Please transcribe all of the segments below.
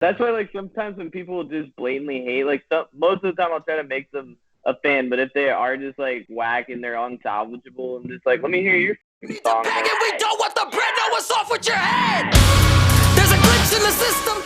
That's why, like, sometimes when people just blatantly hate, like, most of the time I'll try to make them a fan, but if they are just, like, whack and they're unsalvageable, I'm just like, let me hear your song. Bag and we don't want the bread, now what's off with your head? There's a glitch in the system.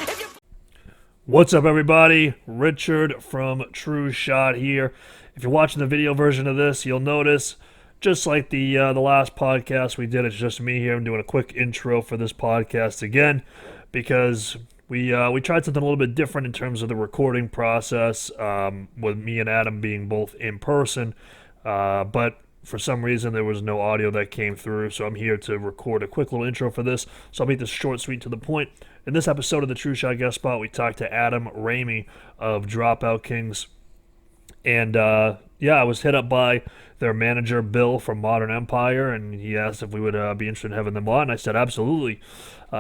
What's up, everybody? Richard from TrueShot here. If you're watching the video version of this, you'll notice, just like the last podcast we did, it's just me here. I'm doing a quick intro for this podcast again because we tried something a little bit different in terms of the recording process, with me and Adam being both in person, but for some reason there was no audio that came through, so I'm here to record a quick little intro for this. So I'll make this short, sweet, to the point. In this episode of the TrueShot Guest Spot, we talked to Adam Ramey of Dropout Kings. And I was hit up by their manager, Bill, from Modern Empire, and he asked if we would be interested in having them on. And I said, absolutely,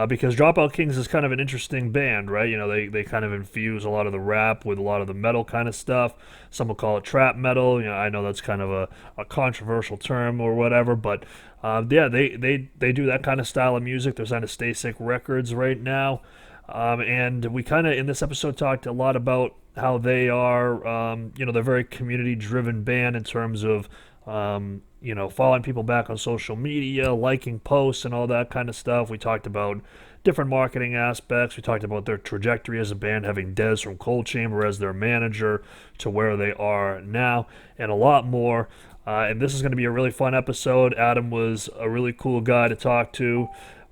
because Dropout Kings is kind of an interesting band, right? You know, they kind of infuse a lot of the rap with a lot of the metal kind of stuff. Some will call it trap metal. You know, I know that's kind of a controversial term or whatever, but they do that kind of style of music. They're signed to Stasek Records right now. And we kind of, in this episode, talked a lot about how they are, they're a very community-driven band in terms of, following people back on social media, liking posts and all that kind of stuff. We talked about different marketing aspects. We talked about their trajectory as a band, having Des from Cold Chamber as their manager to where they are now, and a lot more. And this is going to be a really fun episode. Adam was a really cool guy to talk to.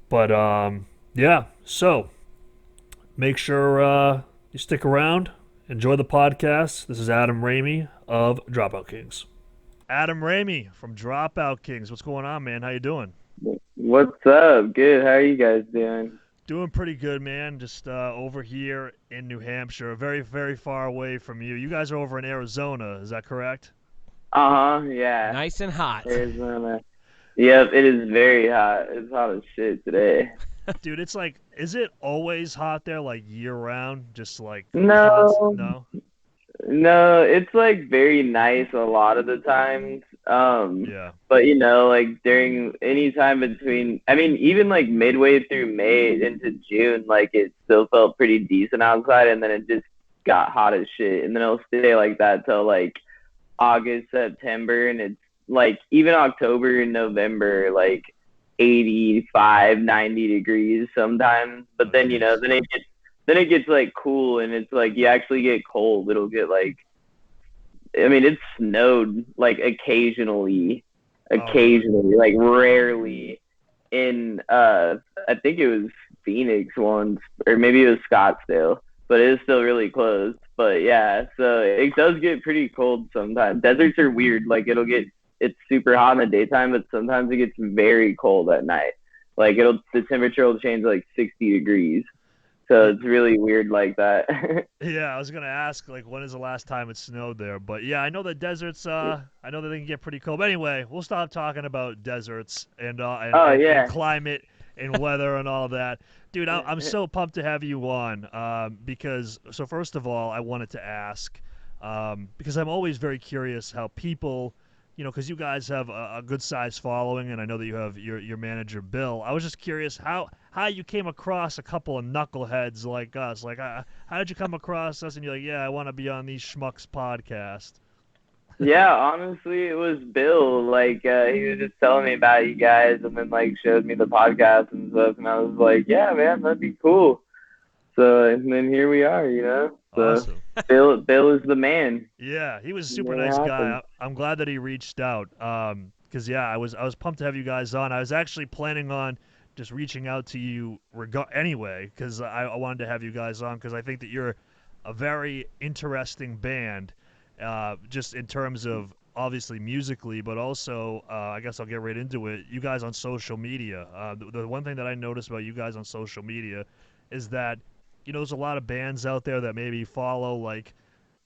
But, so make sure you stick around. Enjoy the podcast. This is Adam Ramey of Dropout Kings. Adam Ramey from Dropout Kings. What's going on, man? How you doing? What's up? Good. How are you guys doing? Doing pretty good, man. Just over here in New Hampshire, very, very far away from you. You guys are over in Arizona. Is that correct? Yeah. Nice and hot. Arizona. Yep, it is very hot. It's hot as shit today. Dude, it's like, is it always hot there, like year-round? Just like No, it's like very nice a lot of the times. But like during any time between, I mean, even like midway through May into June, like it still felt pretty decent outside, and then it just got hot as shit, and then it'll stay like that till like August, September, and it's like even October and November, like 85, 90 degrees sometimes. But then, then it gets like cool, and it's like you actually get cold. It'll get like, I mean, it snowed like occasionally, like rarely in, I think it was Phoenix once, or maybe it was Scottsdale, but it is still really close. But yeah, so it does get pretty cold sometimes. Deserts are weird. Like it's super hot in the daytime, but sometimes it gets very cold at night. Like the temperature will change like 60 degrees. So it's really weird like that. Yeah, I was going to ask, like, when is the last time it snowed there? But yeah, I know that deserts, I know that they can get pretty cold. But anyway, we'll stop talking about deserts and climate and weather and all that. Dude, I'm so pumped to have you on because, so first of all, I wanted to ask, because I'm always very curious how people, because you guys have a good-sized following, and I know that you have your manager, Bill. I was just curious how you came across a couple of knuckleheads like us. Like, how did you come across us, and you're like, yeah, I want to be on these schmucks podcast? Yeah, honestly, it was Bill. Like, he was just telling me about you guys, and then, like, showed me the podcast and stuff, and I was like, yeah, man, that'd be cool. So, and then here we are, So awesome. Bill is the man. Yeah, he was a super nice guy. I'm glad that he reached out. Because I was pumped to have you guys on. I was actually planning on just reaching out to you anyway, because I wanted to have you guys on because I think that you're a very interesting band, just in terms of obviously musically, but also I guess I'll get right into it. You guys on social media. The one thing that I noticed about you guys on social media is that there's a lot of bands out there that maybe follow, like,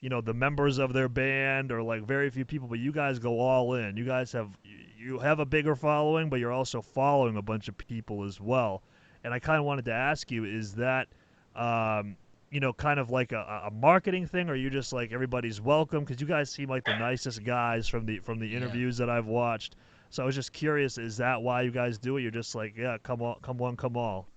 the members of their band or, like, very few people, but you guys go all in. You guys have a bigger following, but you're also following a bunch of people as well. And I kind of wanted to ask you, is that, kind of like a marketing thing, or are you just like everybody's welcome? Because you guys seem like the nicest guys from the interviews that I've watched. So I was just curious, is that why you guys do it? You're just like, yeah, come on, come one, come all.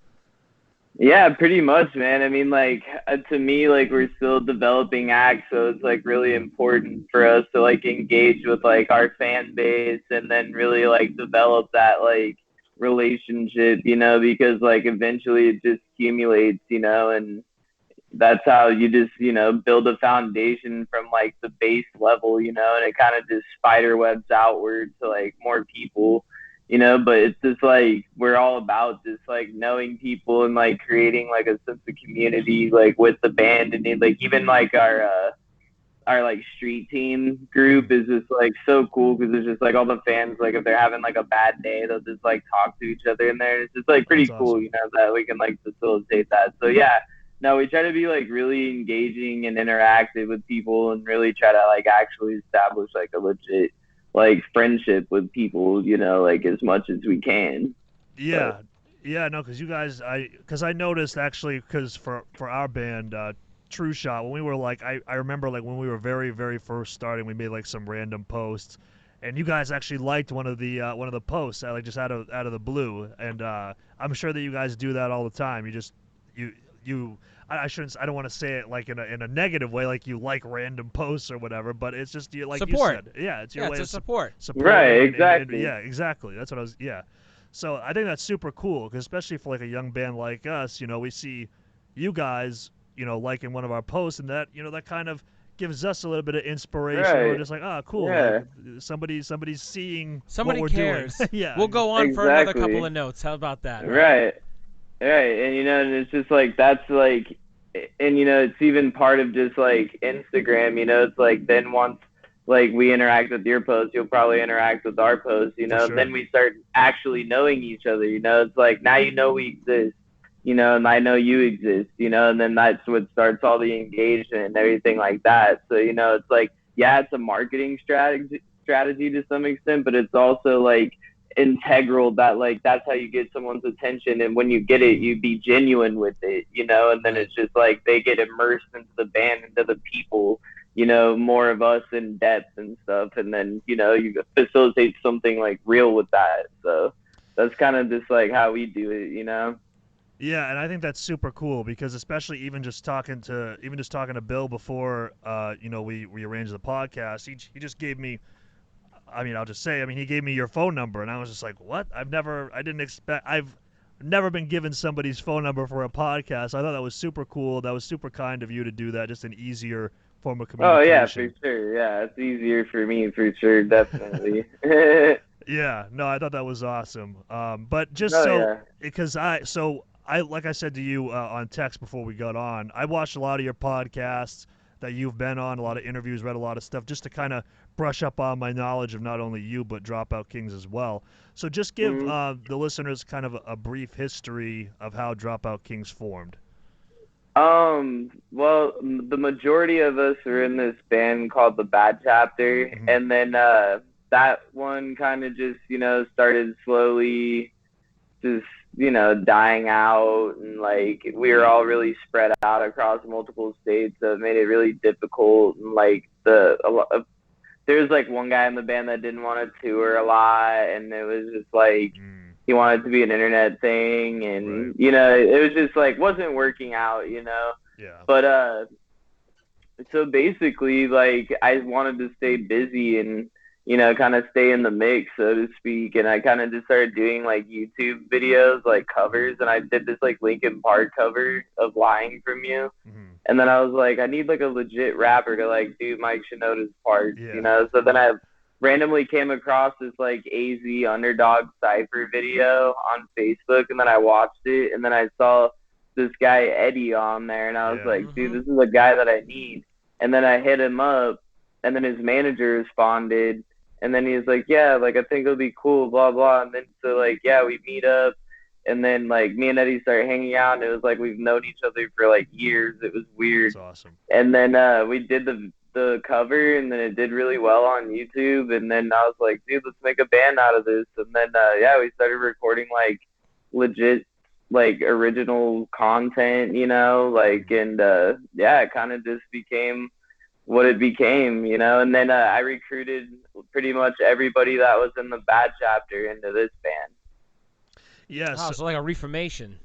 Yeah, pretty much, man. I mean, like, to me, like, we're still developing acts, so it's like really important for us to like engage with like our fan base and then really like develop that like relationship, because like eventually it just accumulates, and that's how you just, build a foundation from like the base level, and it kind of just spider webs outward to like more people, but it's just like we're all about just like knowing people and like creating like a sense of community like with the band and like even like our like street team group is just like so cool because it's just like all the fans like if they're having like a bad day they'll just like talk to each other in there. It's just like That's pretty cool, awesome. that we can like facilitate that. So yeah, no, we try to be like really engaging and interactive with people and really try to like actually establish like a legit like friendship with people, like as much as we can. Yeah, But yeah, no, because you guys, because I noticed actually, because for our band, TrueShot, when we were like, I remember like when we were very very first starting, we made like some random posts, and you guys actually liked one of the posts, like just out of the blue, and I'm sure that you guys do that all the time. You just you you. I shouldn't. I don't want to say it like in a negative way, like you like random posts or whatever. But it's just like Support. you said, yeah, it's your Yeah, way it's a of support. supporting right, and exactly. yeah, exactly. That's what I was. Yeah. So I think that's super cool, because especially for like a young band like us, we see you guys, liking one of our posts, and that that kind of gives us a little bit of inspiration. We're Right. just like, oh, cool, like Yeah, somebody's seeing what Somebody we're doing. cares. Yeah, We'll go on for another couple exactly. of notes. How about that? Right. Right. And and it's just like that's like and it's even part of just like Instagram, it's like then once like we interact with your post, you'll probably interact with our post, for and then sure. we start actually knowing each other, it's like now we exist, and I know you exist, and then that's what starts all the engagement and everything like that. So, it's like, yeah, it's a marketing strategy to some extent, but it's also like integral that like that's how you get someone's attention, and when you get it you be genuine with it, and then Right. it's just like they get immersed into the band, into the people, more of us in depth and stuff, and then you facilitate something like real with that. So that's kind of just like how we do it. Yeah, and I think that's super cool, because especially even just talking to Bill before we arranged the podcast, he just gave me, I mean, I'll just say, I mean, he gave me your phone number, and I was just like, what? I didn't expect, I've never been given somebody's phone number for a podcast. I thought that was super cool. That was super kind of you to do that, just an easier form of Oh yeah, for communication. sure. Yeah, it's easier for me for sure, definitely. Yeah, no, I thought that was awesome. But just Oh so, yeah. because I like I said to you on text before we got on, I watched a lot of your podcasts that you've been on, a lot of interviews, read a lot of stuff, just to kind of brush up on my knowledge of not only you but Dropout Kings as well. So just give Mhm. the listeners kind of a brief history of how Dropout Kings formed. Well, the majority of us are in this band called the Bad Chapter, Hmm. and then that one kind of just, started slowly just, dying out, and like we were all really spread out across multiple states, so it made it really difficult. And like there was like one guy in the band that didn't want to tour a lot, and it was just like Mm, he wanted to be an internet thing, right. and it was just like wasn't working out. Yeah. But so basically, like I wanted to stay busy and kind of stay in the mix, so to speak. And I kind of just started doing like YouTube videos, like covers, and I did this like Linkin Park cover of "Lying from You." Hmm. And then I was like, I need like a legit rapper to like do Mike Shinoda's parts, Yeah. So then I randomly came across this like AZ Underdog Cypher video on Facebook, and then I watched it, and then I saw this guy Eddie on there, and I was Yeah. like, dude, Mm-hmm. this is a guy that I need. And then I hit him up, and then his manager responded, and then he was like, yeah, like I think it'll be cool, blah blah. And then so like yeah, we meet up, and then like me and Eddie started hanging out, and it was like we've known each other for like years. It was weird. That's awesome. And then we did the cover, and then it did really well on YouTube. And then I was like, dude, let's make a band out of this. And then yeah, we started recording like legit like original content, like, Mhm. and yeah, it kind of just became what it became, and then I recruited pretty much everybody that was in the Bad Chapter into this band. Yeah. Oh, So, so like a reformation.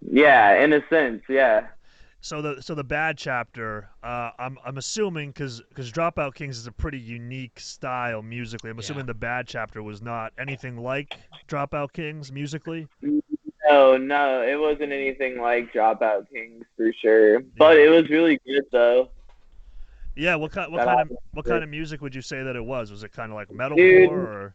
Yeah, in a sense, yeah. So the bad chapter, I'm assuming because Dropout Kings is a pretty unique style musically. I'm assuming the bad chapter was not anything like Dropout Kings musically. No, it wasn't anything like Dropout Kings for sure, but it was really good though. Yeah, what kind of music would you say that it was? Was it kind of like metalcore Dude, or?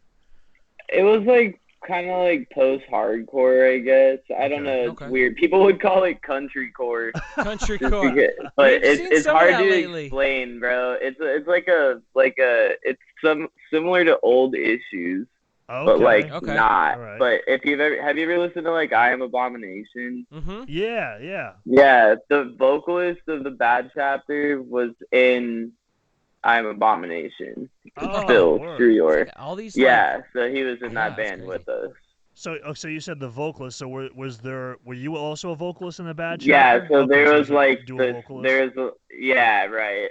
it was like kind of like post-hardcore, I guess. I don't know. It's weird. People would call it country core. Country core. But it's hard to explain, bro. It's like it's similar to Old Issues. But like not. Right. But if have you ever listened to like I Am Abomination? Mm-hmm. Yeah, yeah. Yeah, the vocalist of the bad chapter was in I Am Abomination. Phil Struyor. All these. Yeah, so he was in that band with us. So you said the vocalist. So were you also a vocalist in the bad chapter? Yeah, so there was like yeah, right.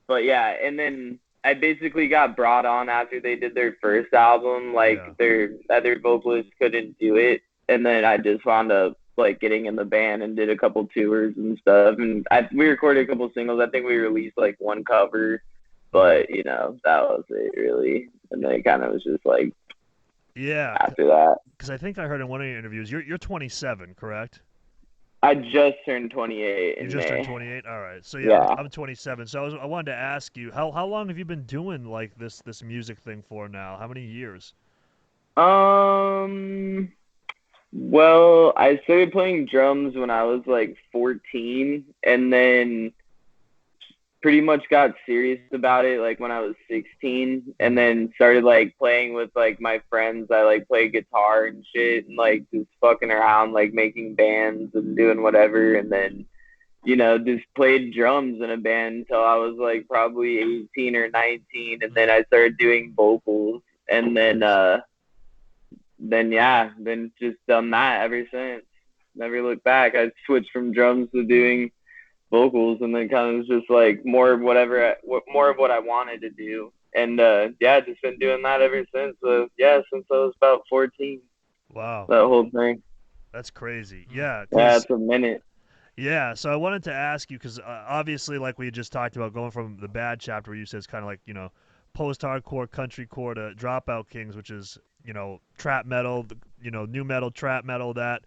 But yeah, and then I basically got brought on after they did their first album. Like their other vocalists couldn't do it, and then I just wound up like getting in the band and did a couple tours and stuff. And we recorded a couple singles. I think we released like one cover, but that was it really. And then it kind of was just like after that. Because I think I heard in one of your interviews, you're 27, correct? I just turned 28 in You just May. turned 28? All right. So yeah. I'm 27. So I wanted to ask you, how long have you been doing like this music thing for now? How many years? Well, I started playing drums when I was like 14, and then pretty much got serious about it like when I was 16, and then started like playing with like my friends. I like played guitar and shit, and like just fucking around, like making bands and doing whatever, and then just played drums in a band until I was like probably 18 or 19, and then I started doing vocals, and then just done that ever since. Never looked back. I switched from drums to doing vocals, and then kind of was just like more of what I wanted to do, and just been doing that ever since. Since I was about 14. Wow, that whole thing. That's crazy. Yeah, it's a minute. Yeah, so I wanted to ask you because obviously, like we just talked about, going from the bad chapter where you said it's kind of like post-hardcore country core to Dropout Kings, which is trap metal, new metal, trap metal. That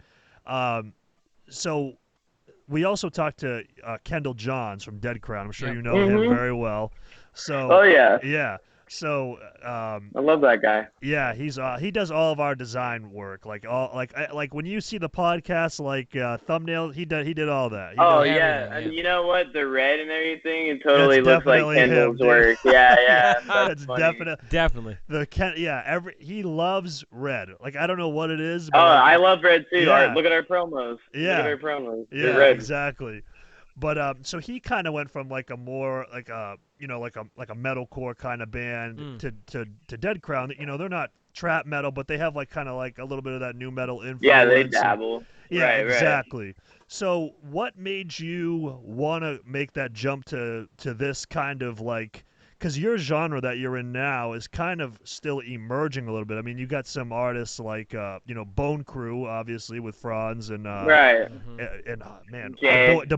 so. We also talked to Kendall Johns from Dead Crown. I'm sure you know him very well. So, yeah. So I love that guy. Yeah, he does all of our design work. Like when you see the podcast thumbnail, he did all that. And you know what? The red and everything, it totally looks like Kendall's work. Yeah. That's definitely. He loves red. Like I don't know what it is. But I love red too. Yeah. Look at our promos. Yeah. Look at our promos. Yeah, exactly. But so he kind of went from like a more like a like a metalcore kind of band to Dead Crown. They're not trap metal, but they have like kind of like a little bit of that new metal influence. Yeah, they dabble. Yeah, right, exactly. Right. So what made you want to make that jump to this kind of like? Because your genre that you're in now is kind of still emerging a little bit. I mean, you got some artists like Bone Crew, obviously with Franz and the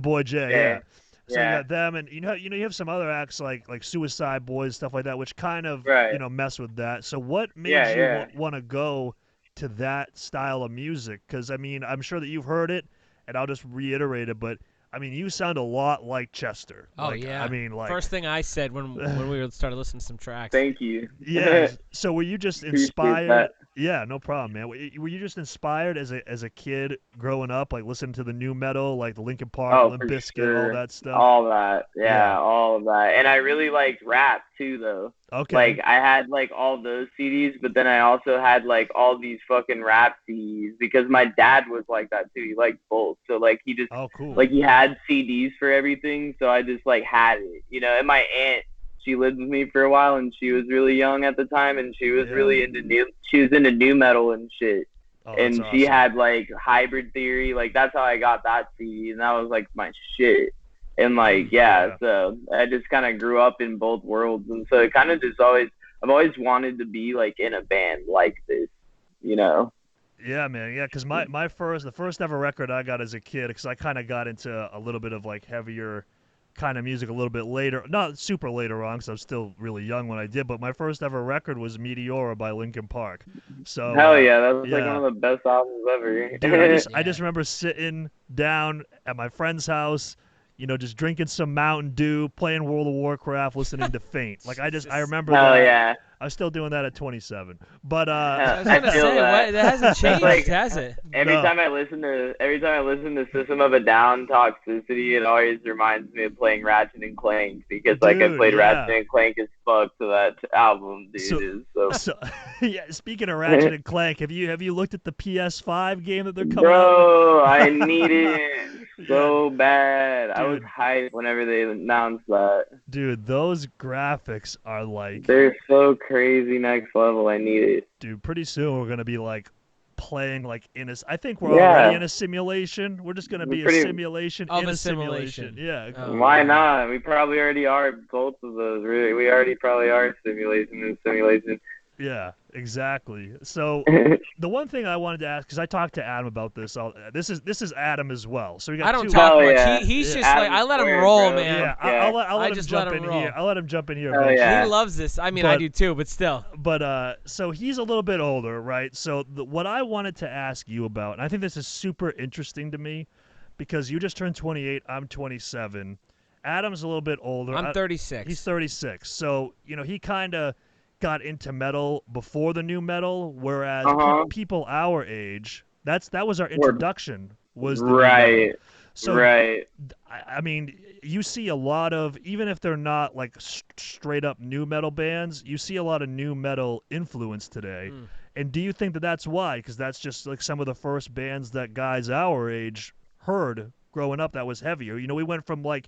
boy Jay. Yeah. So you got them, and you have some other acts like Suicide Boys, stuff like that, which kind of mess with that. So what made you want to go to that style of music? Because I mean, I'm sure that you've heard it, and I'll just reiterate it, but. I mean, you sound a lot like Chester. Oh, yeah. I mean, like... First thing I said when we started listening to some tracks. Thank you. Yeah. So were you just inspired? Yeah, no problem, man. Were you just inspired as a kid growing up, like listening to the new metal, like the Linkin Park, Limp Bizkit, all that stuff? All that. Yeah, all of that. And I really liked rap, too, though. Okay. Like, I had, like, all those CDs, but then I also had, like, all these fucking rap CDs because my dad was like that, too. He liked both. So, like, he just... Oh, cool. Like, he had CDs for everything, so I just, like, had it. And my aunt, she lived with me for a while, and she was really young at the time, and she was really into new metal and shit. Oh, and she had, like, Hybrid Theory. Like, that's how I got that CD, and that was, like, my shit. And like, so I just kind of grew up in both worlds. And so it kind of just I've always wanted to be like in a band like this, Yeah, man. Yeah, because the first ever record I got as a kid, because I kind of got into a little bit of like heavier kind of music a little bit later, not super later on, because I was still really young when I did. But my first ever record was Meteora by Linkin Park. So Hell yeah, that was like one yeah, of the best albums ever. dude, I just Yeah. remember sitting down at my friend's house, just drinking some Mountain Dew, playing World of Warcraft, listening to Faint. Like I remember Hell that. yeah. I'm still doing that at 27. But I was I gonna feel say, that. what? That hasn't changed, Like, has it? Every No. time I listen to System of a Down Toxicity, it always reminds me of playing Ratchet and Clank because like I Dude, played yeah. Ratchet and Clank as fuck, so that album, dude, is so. So yeah, speaking of Ratchet and Clank, have you looked at the PS5 game that they're coming out Bro, I need it with? so bad. I was Dude. hyped whenever they announced that. Dude, those graphics are like, They're so crazy next level. I need it. dude, pretty soon we're gonna be like playing like in a. I think we're already in a simulation. We're just gonna be a simulation Of in a a simulation. simulation. Yeah. Oh. Why not? We probably already are both of those. Really, we already probably are simulation and simulation. Yeah, exactly. So the one thing I wanted to ask, because I talked to Adam about this. This is Adam as well. So we got I don't two. talk Hell much. yeah. He's just Adam like, I let him squared, roll, bro. man. Yeah, Yeah. I'll let him just jump let him in roll. here. I'll let him jump in here. Hell eventually. yeah. He loves this. I mean, I do too, but still. But so he's a little bit older, right? So what I wanted to ask you about, and I think this is super interesting to me, because you just turned 28. I'm 27. Adam's a little bit older. I'm 36. He's 36. So he kind of got into metal before the new metal, whereas people our age, that was our introduction. Was the new metal. Right. So right. I mean, you see a lot of, even if they're not like straight up new metal bands, you see a lot of new metal influence today. And do you think that that's why? Because that's just like some of the first bands that guys our age heard growing up that was heavier. We went from like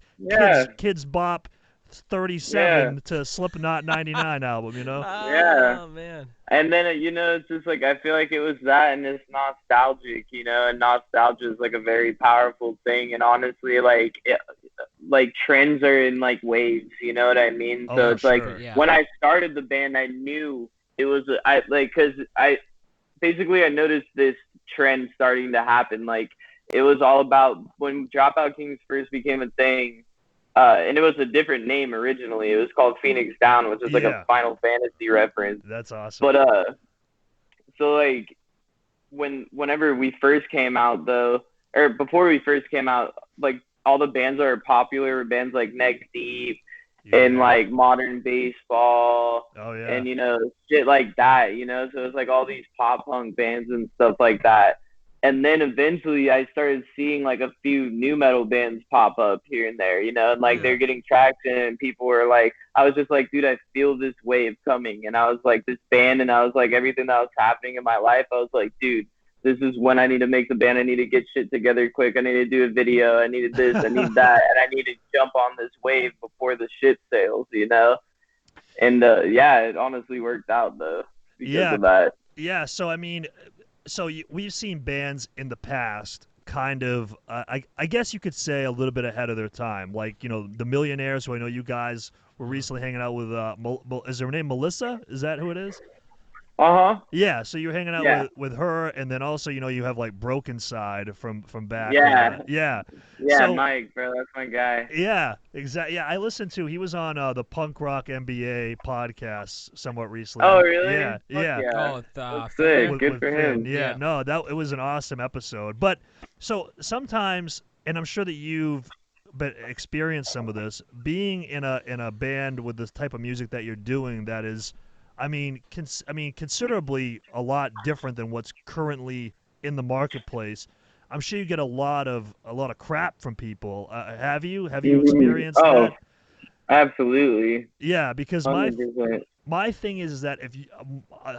Kids Bop 37 to Slipknot 99 album, Yeah. Oh, man. And then, it's just like, I feel like it was that and it's nostalgic, and nostalgia is like a very powerful thing. And honestly, like trends are in like waves, you know what I mean? Oh, so it's sure. like when I started the band, I knew it was, because I noticed this trend starting to happen. Like it was all about when Dropout Kings first became a thing. And it was a different name originally. It was called Phoenix Down, which is like a Final Fantasy reference. That's awesome. But so like whenever we first came out though, or before we first came out, like all the bands that are popular were bands like Neck Deep and like Modern Baseball. Oh yeah. And shit like that. So it's like all these pop punk bands and stuff like that. And then eventually I started seeing like a few new metal bands pop up here and there, and like they're getting traction and people were like, I was just like, dude, I feel this wave coming. And I was like, this band, and I was like, everything that was happening in my life, I was like, dude, this is when I need to make the band. I need to get shit together quick. I need to do a video. I needed this, I need that. And I need to jump on this wave before the shit sails, And it honestly worked out though because of that. Yeah. So, I mean, we've seen bands in the past kind of, I guess you could say a little bit ahead of their time. Like, the Millionaires, who I know you guys were recently hanging out with, is her name Melissa? Is that who it is? Uh-huh. Yeah, so you're hanging out with her, and then also, you have like Broken Side from back. Yeah. Yeah, so, Mike, bro, that's my guy. Yeah, exactly. Yeah, I listened to, he was on the Punk Rock MBA podcast somewhat recently. Oh, really? Yeah. Oh, that's sick. Good for him. Yeah, no, it was an awesome episode. But so sometimes, and I'm sure that you've experienced some of this, being in a band with this type of music that you're doing, that is, considerably a lot different than what's currently in the marketplace. I'm sure you get a lot of crap from people. Have you experienced that? Absolutely. Yeah, because 100%. my thing is that if you,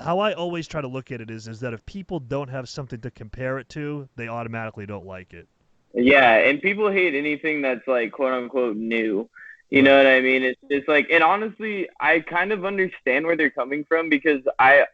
how I always try to look at it is that if people don't have something to compare it to, they automatically don't like it. Yeah, and people hate anything that's like quote unquote new. You know what I mean? It's just like, and honestly, I kind of understand where they're coming from because I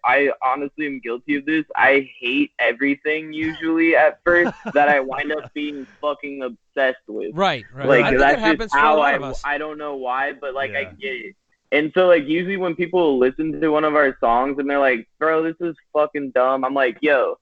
honestly am guilty of this. I hate everything usually at first that I wind up being fucking obsessed with. Right. Like I think that's it happens just for a how lot of us. I don't know why, but like I get it. And so like usually when people listen to one of our songs and they're like, bro, this is fucking dumb. I'm like, yo,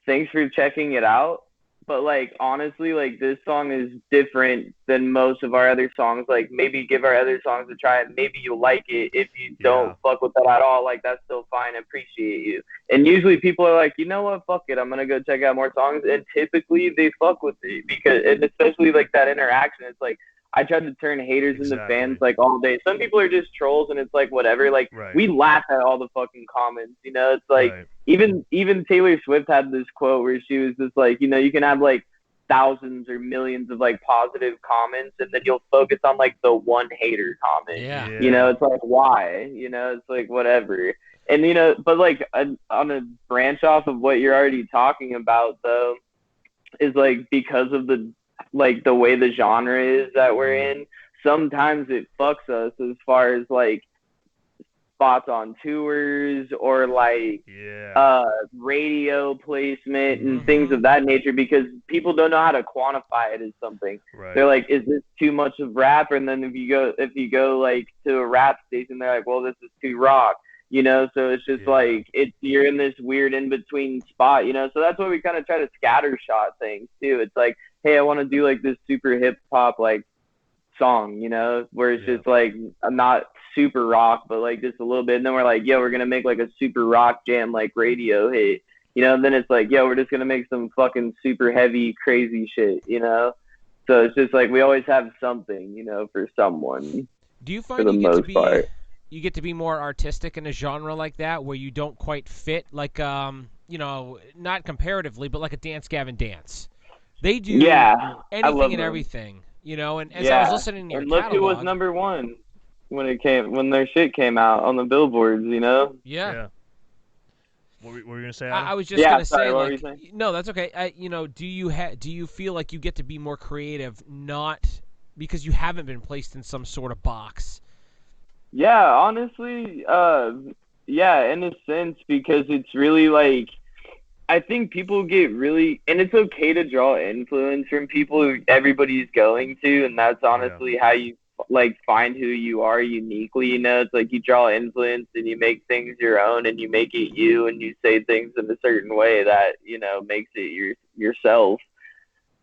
thanks for checking it out. But like honestly, like this song is different than most of our other songs. Like maybe give our other songs a try and maybe you'll like it. If you don't fuck with that at all, like that's still fine. I appreciate you. And usually people are like, you know what, fuck it, I'm gonna go check out more songs. And typically they fuck with it because, and especially like that interaction. It's like I tried to turn haters into fans like all day. Some people are just trolls and it's like whatever. Like we laugh at all the fucking comments, you know. It's like even Taylor Swift had this quote where she was just like, you know, you can have like thousands or millions of like positive comments and then you'll focus on like the one hater comment. You know, it's like why? You know, it's like whatever. And you know, but like on a branch off of what you're already talking about though, is like because of the like the way the genre is that we're in, sometimes it fucks us as far as like spots on tours or like radio placement and things of that nature because people don't know how to quantify it as something. They're like, is this too much of rap? And then if you go like to a rap station, they're like, well, this is too rock. You know, so it's just like you're in this weird in between spot, you know. So that's why we kind of try to scattershot things too. It's like, hey, I want to do like this super hip hop like song, you know, where it's just like I'm not super rock, but like just a little bit. And then we're like, yeah, we're gonna make like a super rock jam like radio hit, you know. And then it's like, yeah, we're just gonna make some fucking super heavy crazy shit, you know. So it's just like we always have something, you know, for someone. Do you find you get to be more artistic in a genre like that where you don't quite fit like you know, not comparatively, but like a Dance Gavin Dance? They do anything and everything, you know. And as I was listening to your catalog, look who was number one when their shit came out on the billboards, you know. What were you gonna say, I was just gonna say, like, no, that's okay. You know, do you feel like you get to be more creative, not because you haven't been placed in some sort of box? Yeah, honestly, yeah, in a sense, because it's really like, I think people get really, and it's okay to draw influence from people who everybody's going to, and that's honestly how you like find who you are uniquely. You know, it's like you draw influence and you make things your own and you make it you and you say things in a certain way that, you know, makes it yourself.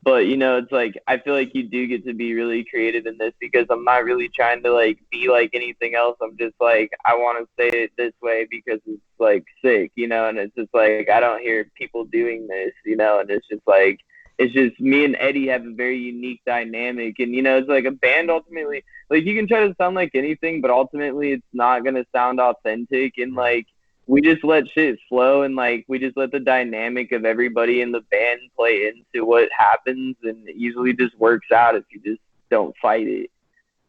But, you know, it's like, I feel like you do get to be really creative in this because I'm not really trying to, like, be like anything else. I'm just like, I want to say it this way because it's, like, sick, you know? And it's just like, I don't hear people doing this, you know? And it's just like, it's just me and Eddie have a very unique dynamic. And, you know, it's like a band ultimately, like, you can try to sound like anything, but ultimately it's not going to sound authentic. And, like, we just let shit flow and like we just let the dynamic of everybody in the band play into what happens, and it usually just works out if you just don't fight it.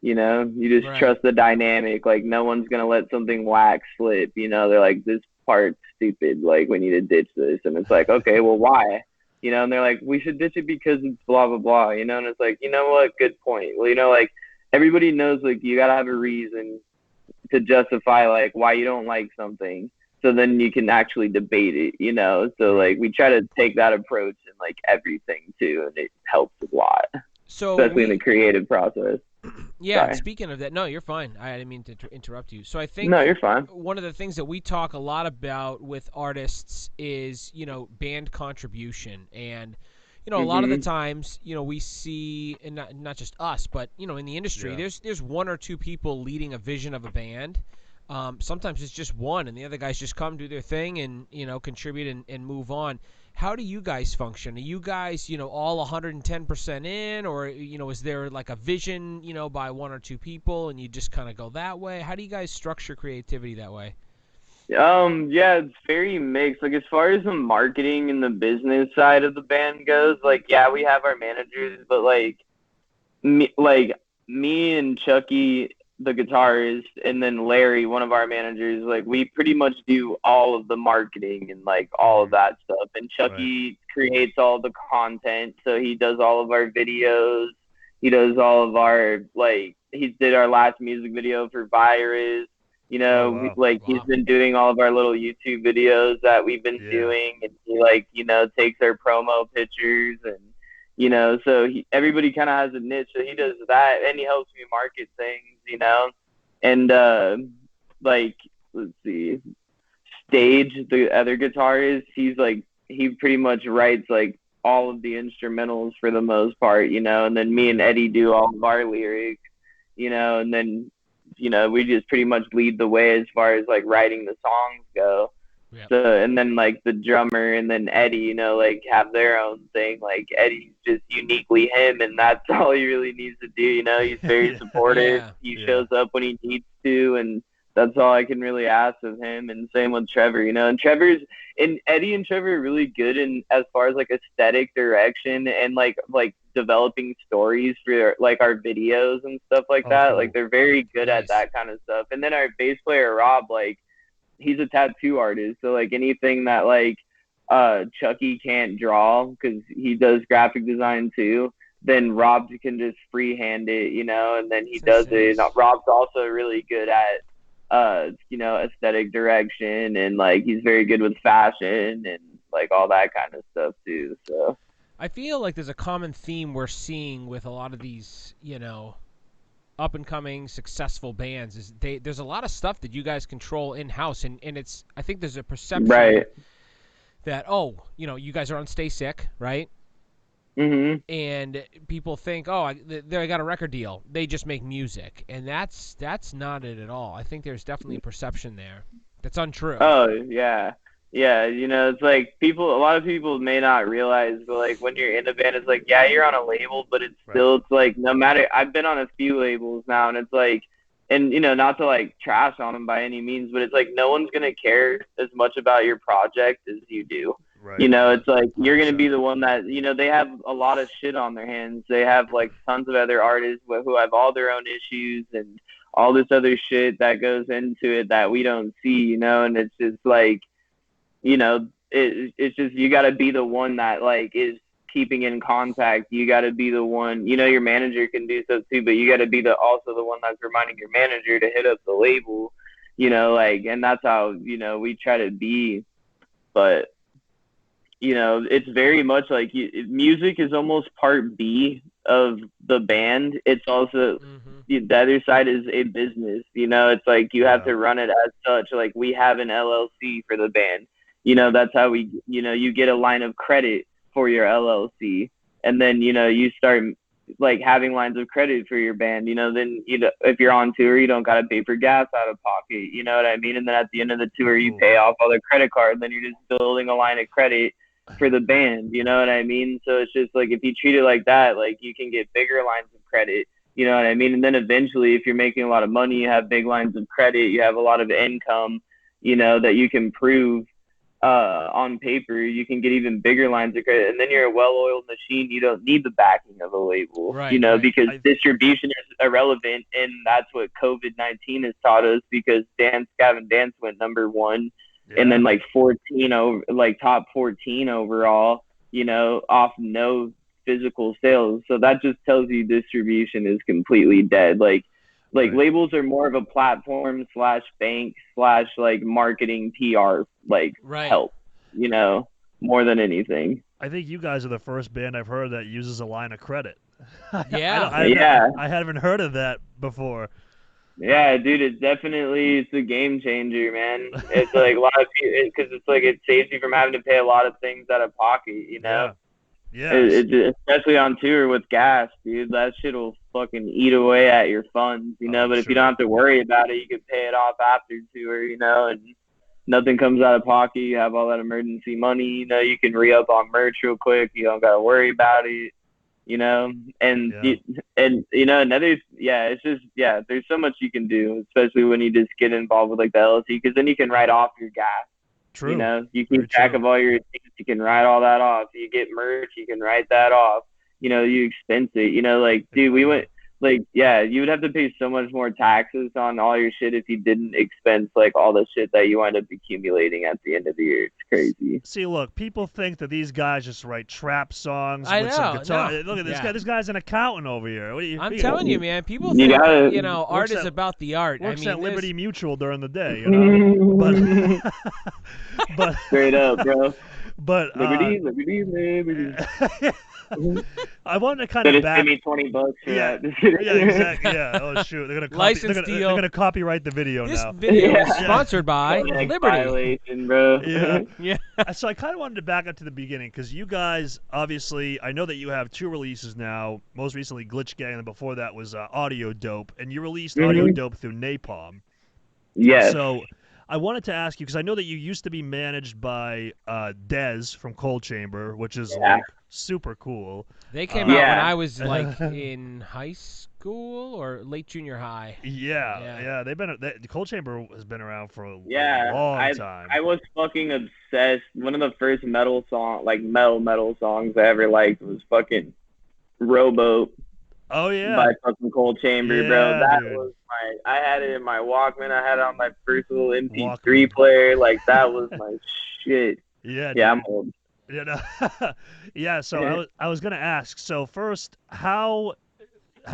You know, you just trust the dynamic. Like no one's gonna let something whack slip. You know, they're like, this part's stupid. Like we need to ditch this, and it's like, okay, well, why? You know, and they're like, we should ditch it because it's blah blah blah. You know, and it's like, you know what? Good point. Well, you know, like everybody knows like you gotta have a reason to justify like why you don't like something. So then you can actually debate it, you know? So, like, we try to take that approach in, like, everything, too, and it helps a lot, especially in the creative process. Yeah, speaking of that, no, you're fine. I didn't mean to interrupt you. So I think no, you're fine. One of the things that we talk a lot about with artists is, you know, band contribution. And, you know, a lot of the times, you know, we see, and not just us, but, you know, in the industry, there's one or two people leading a vision of a band. Sometimes it's just one, and the other guys just come do their thing and, you know, contribute and move on. How do you guys function? Are you guys, you know, all 110% in, or, you know, is there like a vision, you know, by one or two people and you just kind of go that way? How do you guys structure creativity that way? Yeah, it's very mixed. Like as far as the marketing and the business side of the band goes, like, yeah, we have our managers, but like me and Chucky, the guitarist, and then Larry, one of our managers, like we pretty much do all of the marketing and like all of that stuff. And Chucky creates all the content, so he does all of our videos. He does all of our he did our last music video for Virus. You know, he's been doing all of our little YouTube videos that we've been doing, and he you know, takes our promo pictures and. You know, so everybody kind of has a niche, so he does that, and he helps me market things, you know, and, let's see, Stage, the other guitarist, he's, he pretty much writes like all of the instrumentals for the most part, you know, and then me and Eddie do all of our lyrics, you know, and then, you know, we just pretty much lead the way as far as like writing the songs go. Yep. So, and then like the drummer and then Eddie, you know, like have their own thing. Like Eddie's just uniquely him, and that's all he really needs to do. You know, he's very supportive. Yeah. He shows up when he needs to, and that's all I can really ask of him. And same with Trevor, you know. And Eddie and Trevor are really good in as far as like aesthetic direction and like developing stories for like our videos and stuff like that. Cool. Like they're very good Nice. at that kind of stuff. And then our bass player Rob, like, he's a tattoo artist, so like anything that like Chucky can't draw because he does graphic design too, then Rob can just freehand it, you know, and then he does it. Rob's also really good at you know, aesthetic direction, and like he's very good with fashion and like all that kind of stuff too. So I feel like there's a common theme we're seeing with a lot of these, you know, up and coming successful bands is there's a lot of stuff that you guys control in house, and it's, I think there's a perception right. that, oh, you know, you guys are on Stasek, right? Mm-hmm. And people think, oh, they got a record deal, they just make music, and that's not it at all. I think there's definitely a perception there that's untrue. Oh yeah. Yeah, you know, it's like a lot of people may not realize, but like when you're in a band, it's like, yeah, you're on a label, but it's still, it's like, no matter, I've been on a few labels now, and it's like, and you know, not to like trash on them by any means, but it's like, no one's going to care as much about your project as you do. Right. You know, it's like, you're going to be the one that, you know, they have a lot of shit on their hands. They have like tons of other artists who have all their own issues and all this other shit that goes into it that we don't see, you know, and it's just like, you know, it's just, you got to be the one that like is keeping in contact. You got to be the one, you know, your manager can do so too, but you got to be also the one that's reminding your manager to hit up the label, you know, like, and that's how, you know, we try to be. But, you know, it's very much like music is almost part B of the band. It's also, the other side is a business, you know, it's like you have to run it as such. Like we have an LLC for the band. You know, that's how we, you know, you get a line of credit for your LLC, and then, you know, you start like having lines of credit for your band, you know, then, you know, if you're on tour, you don't got to pay for gas out of pocket, you know what I mean? And then at the end of the tour, you pay off all the credit cards, then you're just building a line of credit for the band, you know what I mean? So it's just like, if you treat it like that, like you can get bigger lines of credit, you know what I mean? And then eventually, if you're making a lot of money, you have big lines of credit, you have a lot of income, you know, that you can prove on paper, you can get even bigger lines of credit, and then you're a well-oiled machine. You don't need the backing of a label, right, you know, right. because distribution is irrelevant, and that's what COVID-19 has taught us, because Gavin Dance went #1, and then like 14 over, like top 14 overall, you know, off no physical sales. So that just tells you distribution is completely dead. Like labels are more of a platform / bank / like marketing PR help, you know, more than anything. I think you guys are the first band I've heard that uses a line of credit. Yeah. I haven't heard of that before. Yeah, dude, it's a game changer, man. It's like a lot of people, because it's like it saves you from having to pay a lot of things out of pocket, you know. Yeah. Especially on tour with gas, dude. That shit will fucking eat away at your funds, you know. But if you don't have to worry about it, you can pay it off after tour, you know, and nothing comes out of pocket. You have all that emergency money, you know. You can re-up on merch real quick. You don't gotta worry about it, you know. And you know, it's just there's so much you can do, especially when you just get involved with like the LLC, because then you can write off your gas. True. You know, you keep track of all your things, you can write all that off. You get merch, you can write that off. You know, you expense it. You know, like, dude, we went, like, yeah, you would have to pay so much more taxes on all your shit if you didn't expense, like, all the shit that you wind up accumulating at the end of the year. It's crazy. See, look, people think that these guys just write trap songs I with know, some guitar. no. Look at this guy. This guy's an accountant over here. I'm telling you, man. People think, you know, art is about the art. Works at Liberty Mutual during the day, you know. But straight up, bro. But Liberty. I wanted to kind They of just pay me $20 for yeah, that. yeah, exactly. Yeah. Oh shoot, they're License deal. They're gonna copyright the video This now. video is Yeah. sponsored by Like Liberty. violation, bro. Yeah. Yeah. So I kind of wanted to back up to the beginning because you guys, obviously, I know that you have 2 releases now. Most recently, Glitch Gang, and before that was Audio Dope, and you released Audio Dope through Napalm. Yes. So I wanted to ask you because I know that you used to be managed by Dez from Cold Chamber, which is like super cool. They came out when I was like in high school or late junior high. Yeah. They've been Cold Chamber has been around for a long time. I was fucking obsessed. One of the first metal songs I ever liked was fucking Rowboat. Oh yeah, by fucking Cold Chamber, bro. That dude. was I had it in my Walkman. I had it on my first little MP3 player. Like that was my shit. Yeah, yeah, I'm old. You know? Yeah. So I was gonna ask. So first, how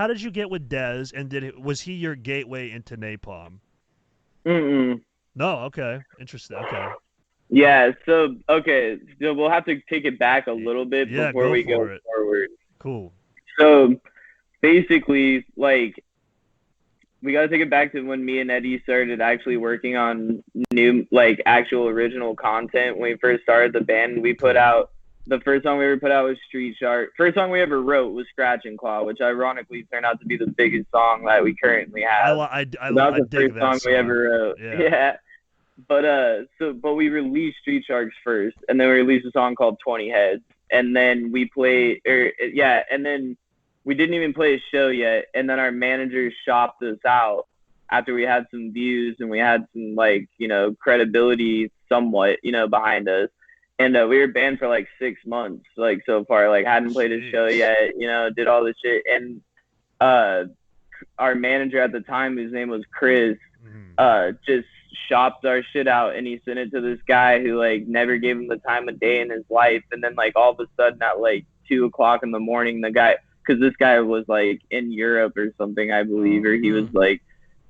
did you get with Dez, and was he your gateway into Napalm? Mm-mm. No. Okay. Interesting. Okay. Yeah. So we'll have to take it back a little bit before we go forward. Cool. So basically, like, we got to take it back to when me and Eddie started actually working on new, like, actual original content. When we first started the band, we put out, the first song we ever put out was Street Shark. First song we ever wrote was Scratch and Claw, which ironically turned out to be the biggest song that we currently have. That was the first song we ever wrote. Yeah. But we released Street Sharks first, and then we released a song called 20 Heads. And then and then we didn't even play a show yet, and then our manager shopped us out after we had some views and we had some, like, you know, credibility somewhat, you know, behind us. And we were banned for like 6 months, like, so far, like, hadn't played a show yet, you know, did all this shit. And our manager at the time, whose name was Chris, just shopped our shit out, and he sent it to this guy who, like, never gave him the time of day in his life. And then, like, all of a sudden at like 2 o'clock in the morning, the guy, because this guy was like in Europe or something, I believe, or he was like,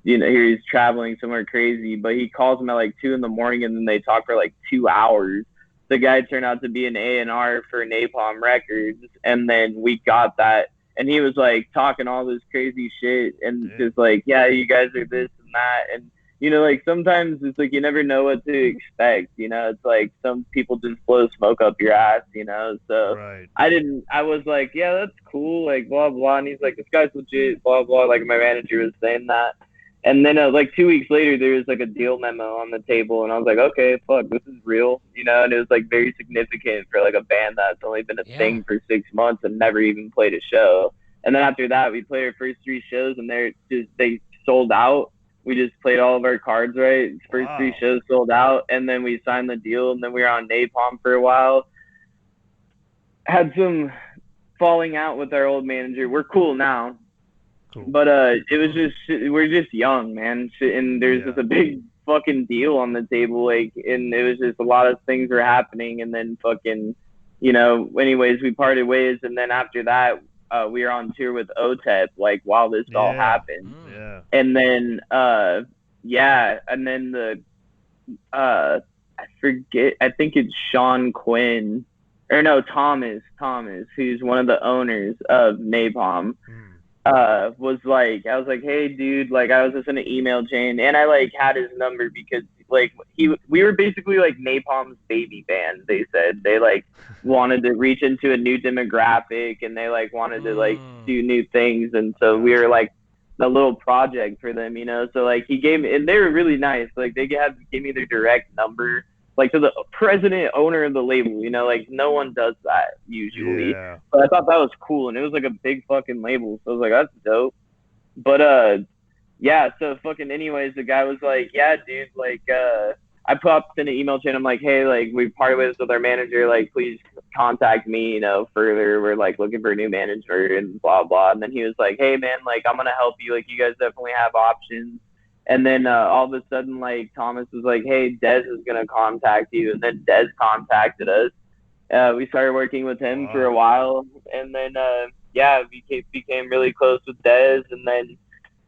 you know, he's traveling somewhere crazy, but he calls him at like 2 in the morning, and then they talk for like 2 hours. The guy turned out to be an A&R for Napalm Records, and then we got that, and he was like talking all this crazy shit, and just like, yeah, you guys are this and that, and, you know, like, sometimes it's like you never know what to expect, you know. It's like some people just blow smoke up your ass, you know. So I was like, yeah, that's cool, like, blah blah. And he's like, this guy's legit, blah blah. Like, my manager was saying that. And then like 2 weeks later, there was like a deal memo on the table, and I was like, okay, fuck, this is real, you know. And it was like very significant for like a band that's only been a thing for 6 months and never even played a show. And then after that, we played our first 3 shows, and they sold out. We just played all of our cards right. First 3 shows sold out, and then we signed the deal, and then we were on Napalm for a while. Had some falling out with our old manager. We're cool now. Cool. But it was just, we're just young, man. And there's just a big fucking deal on the table, like, and it was just a lot of things were happening, and then fucking, you know, anyways, we parted ways, and then after that, we were on tour with OTEP, like, while this all happened. And then, and then I forget, I think it's Sean Quinn, or no, Thomas, who's one of the owners of Napalm, was like, I was like, hey, dude, like, I was just in an email chain, and I, like, had his number because, like, we were basically, like, Napalm's baby band, they said. They, like, wanted to reach into a new demographic, and they, like, wanted to, like, do new things, and so we were, like, a little project for them, you know. So, like, he gave me, and they were really nice, like, they gave me their direct number, like, to the president owner of the label, you know, like, no one does that usually. But I thought that was cool, and it was like a big fucking label, so I was like, that's dope. But so fucking anyways, the guy was like, yeah, dude, like, I popped in an email chain, I'm like, hey, like, we parted ways with our manager, like, please contact me, you know, further, we're, like, looking for a new manager and blah blah. And then he was like, hey man, like, I'm gonna help you, like, you guys definitely have options. And then all of a sudden, like, Thomas was like, hey, Dez is going to contact you. And then Dez contacted us. We started working with him for a while. And then, we became really close with Dez. And then,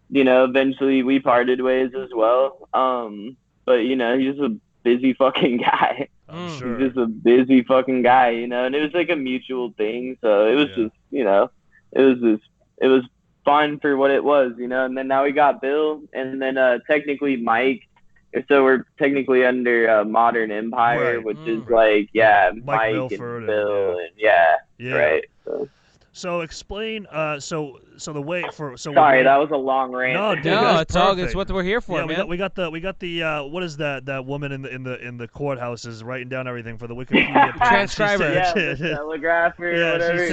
you know, eventually we parted ways as well. But, you know, he's a busy fucking guy. I'm sure. He's just a busy fucking guy, you know. And it was like a mutual thing, so it was just, you know, it was fun for what it was, you know. And then now we got Bill, and then technically Mike. So we're technically under Modern Empire, which is like, Mike Milford and Bill, and right. So explain. So the way for Sorry, that was a long rant. No, dude, no, it's all. perfect. It's what we're here for, man. We got the what is that woman in the courthouse is writing down everything for the Wikipedia page. Transcriber, the telegrapher, whatever.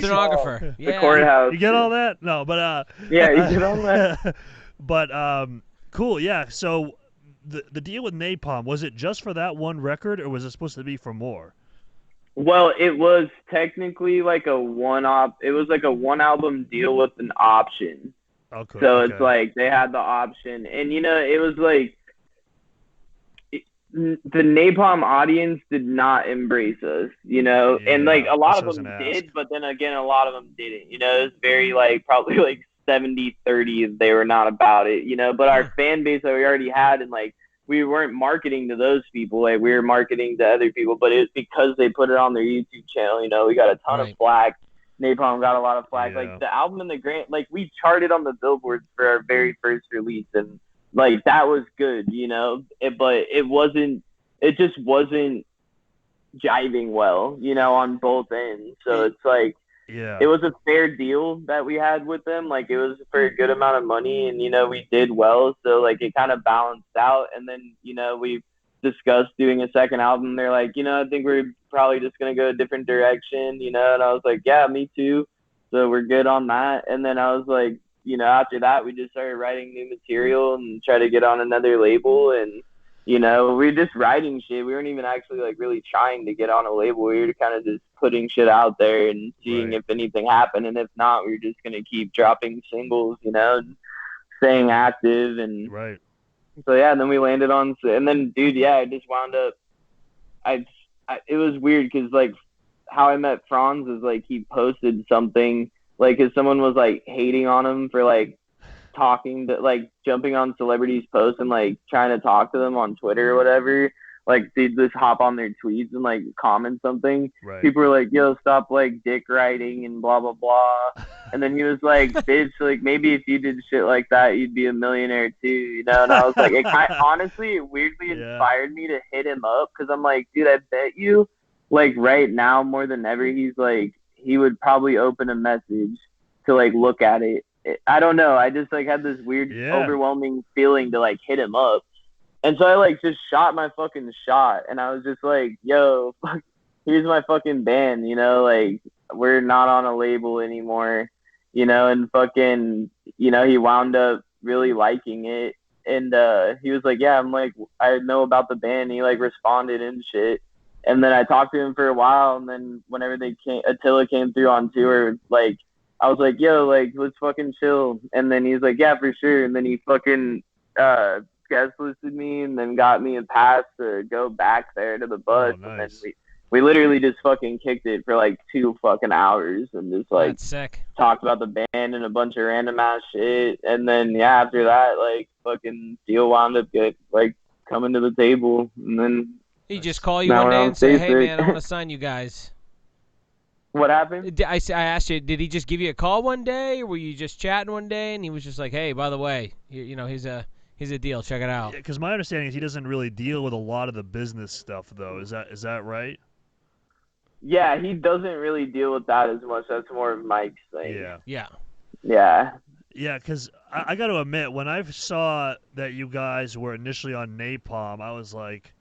Stenographer. The courthouse. You get all that? No, but yeah, you get all that. But cool, yeah. So the deal with Napalm, was it just for that one record, or was it supposed to be for more? Well, it was technically like a one-op. It was like a one-album deal with an option. Okay. So it's like they had the option, and you know, it was like the Napalm audience did not embrace us, you know, and like a lot of them did, but then again, a lot of them didn't. You know, it was very like probably like 70-30. They were not about it, you know. But our fan base that we already had, and like, we weren't marketing to those people, like we were marketing to other people, but it was because they put it on their YouTube channel, you know. We got a ton of flack. Napalm got a lot of flack. Like the album and the grant, like we charted on the billboards for our very first release, and like that was good, you know. But it just wasn't jiving well, you know, on both ends. So it's like, it was a fair deal that we had with them. Like, it was for a good amount of money, and, you know, we did well. So, like, it kind of balanced out. And then, you know, we discussed doing a second album. They're like, you know, I think we're probably just going to go a different direction, you know. And I was like, yeah, me too. So we're good on that. And then I was like, you know, after that, we just started writing new material and try to get on another label. And, you know, we were just writing shit. We weren't even actually, like, really trying to get on a label. We were kind of just putting shit out there and seeing if anything happened. And if not, we were just going to keep dropping singles, you know, and staying active. And so, yeah, and then we landed on, and then, dude, I just wound up, it was weird because, like, how I met Franz is, like, he posted something, like, because someone was, like, hating on him for, like, talking to, like, jumping on celebrities' posts and, like, trying to talk to them on Twitter or whatever. Like, they'd just hop on their tweets and, like, comment something. People were like, yo, stop, like, dick writing and blah, blah, blah. And then he was like, bitch, like, maybe if you did shit like that, you'd be a millionaire too, you know? And I was like, honestly, it weirdly inspired me to hit him up, because I'm like, dude, I bet you, like, right now, more than ever, he's like, he would probably open a message to, like, look at it. I don't know. I just, like, had this weird, overwhelming feeling to, like, hit him up. And so I, like, just shot my fucking shot. And I was just like, yo, here's my fucking band, you know? Like, we're not on a label anymore, you know? And fucking, you know, he wound up really liking it. And he was like, yeah, I'm like, I know about the band. And he, like, responded and shit. And then I talked to him for a while. And then whenever Attila came through on tour, like, I was like, yo, like, let's fucking chill. And then he's like, yeah, for sure. And then he fucking guest listed me and then got me a pass to go back there to the bus. And then we literally just fucking kicked it for, like, 2 fucking hours and just, like, talked about the band and a bunch of random ass shit. And then, after that, like, fucking deal wound up coming to the table. And then he just call you one day and say, hey, man, I want to sign you guys. What happened? I asked you, did he just give you a call one day, or were you just chatting one day, and he was just like, hey, by the way, you know, here's a deal, check it out? Because my understanding is he doesn't really deal with a lot of the business stuff, though. Is that right? Yeah, he doesn't really deal with that as much. That's more of Mike's thing. Yeah, because I got to admit, when I saw that you guys were initially on Napalm, I was like,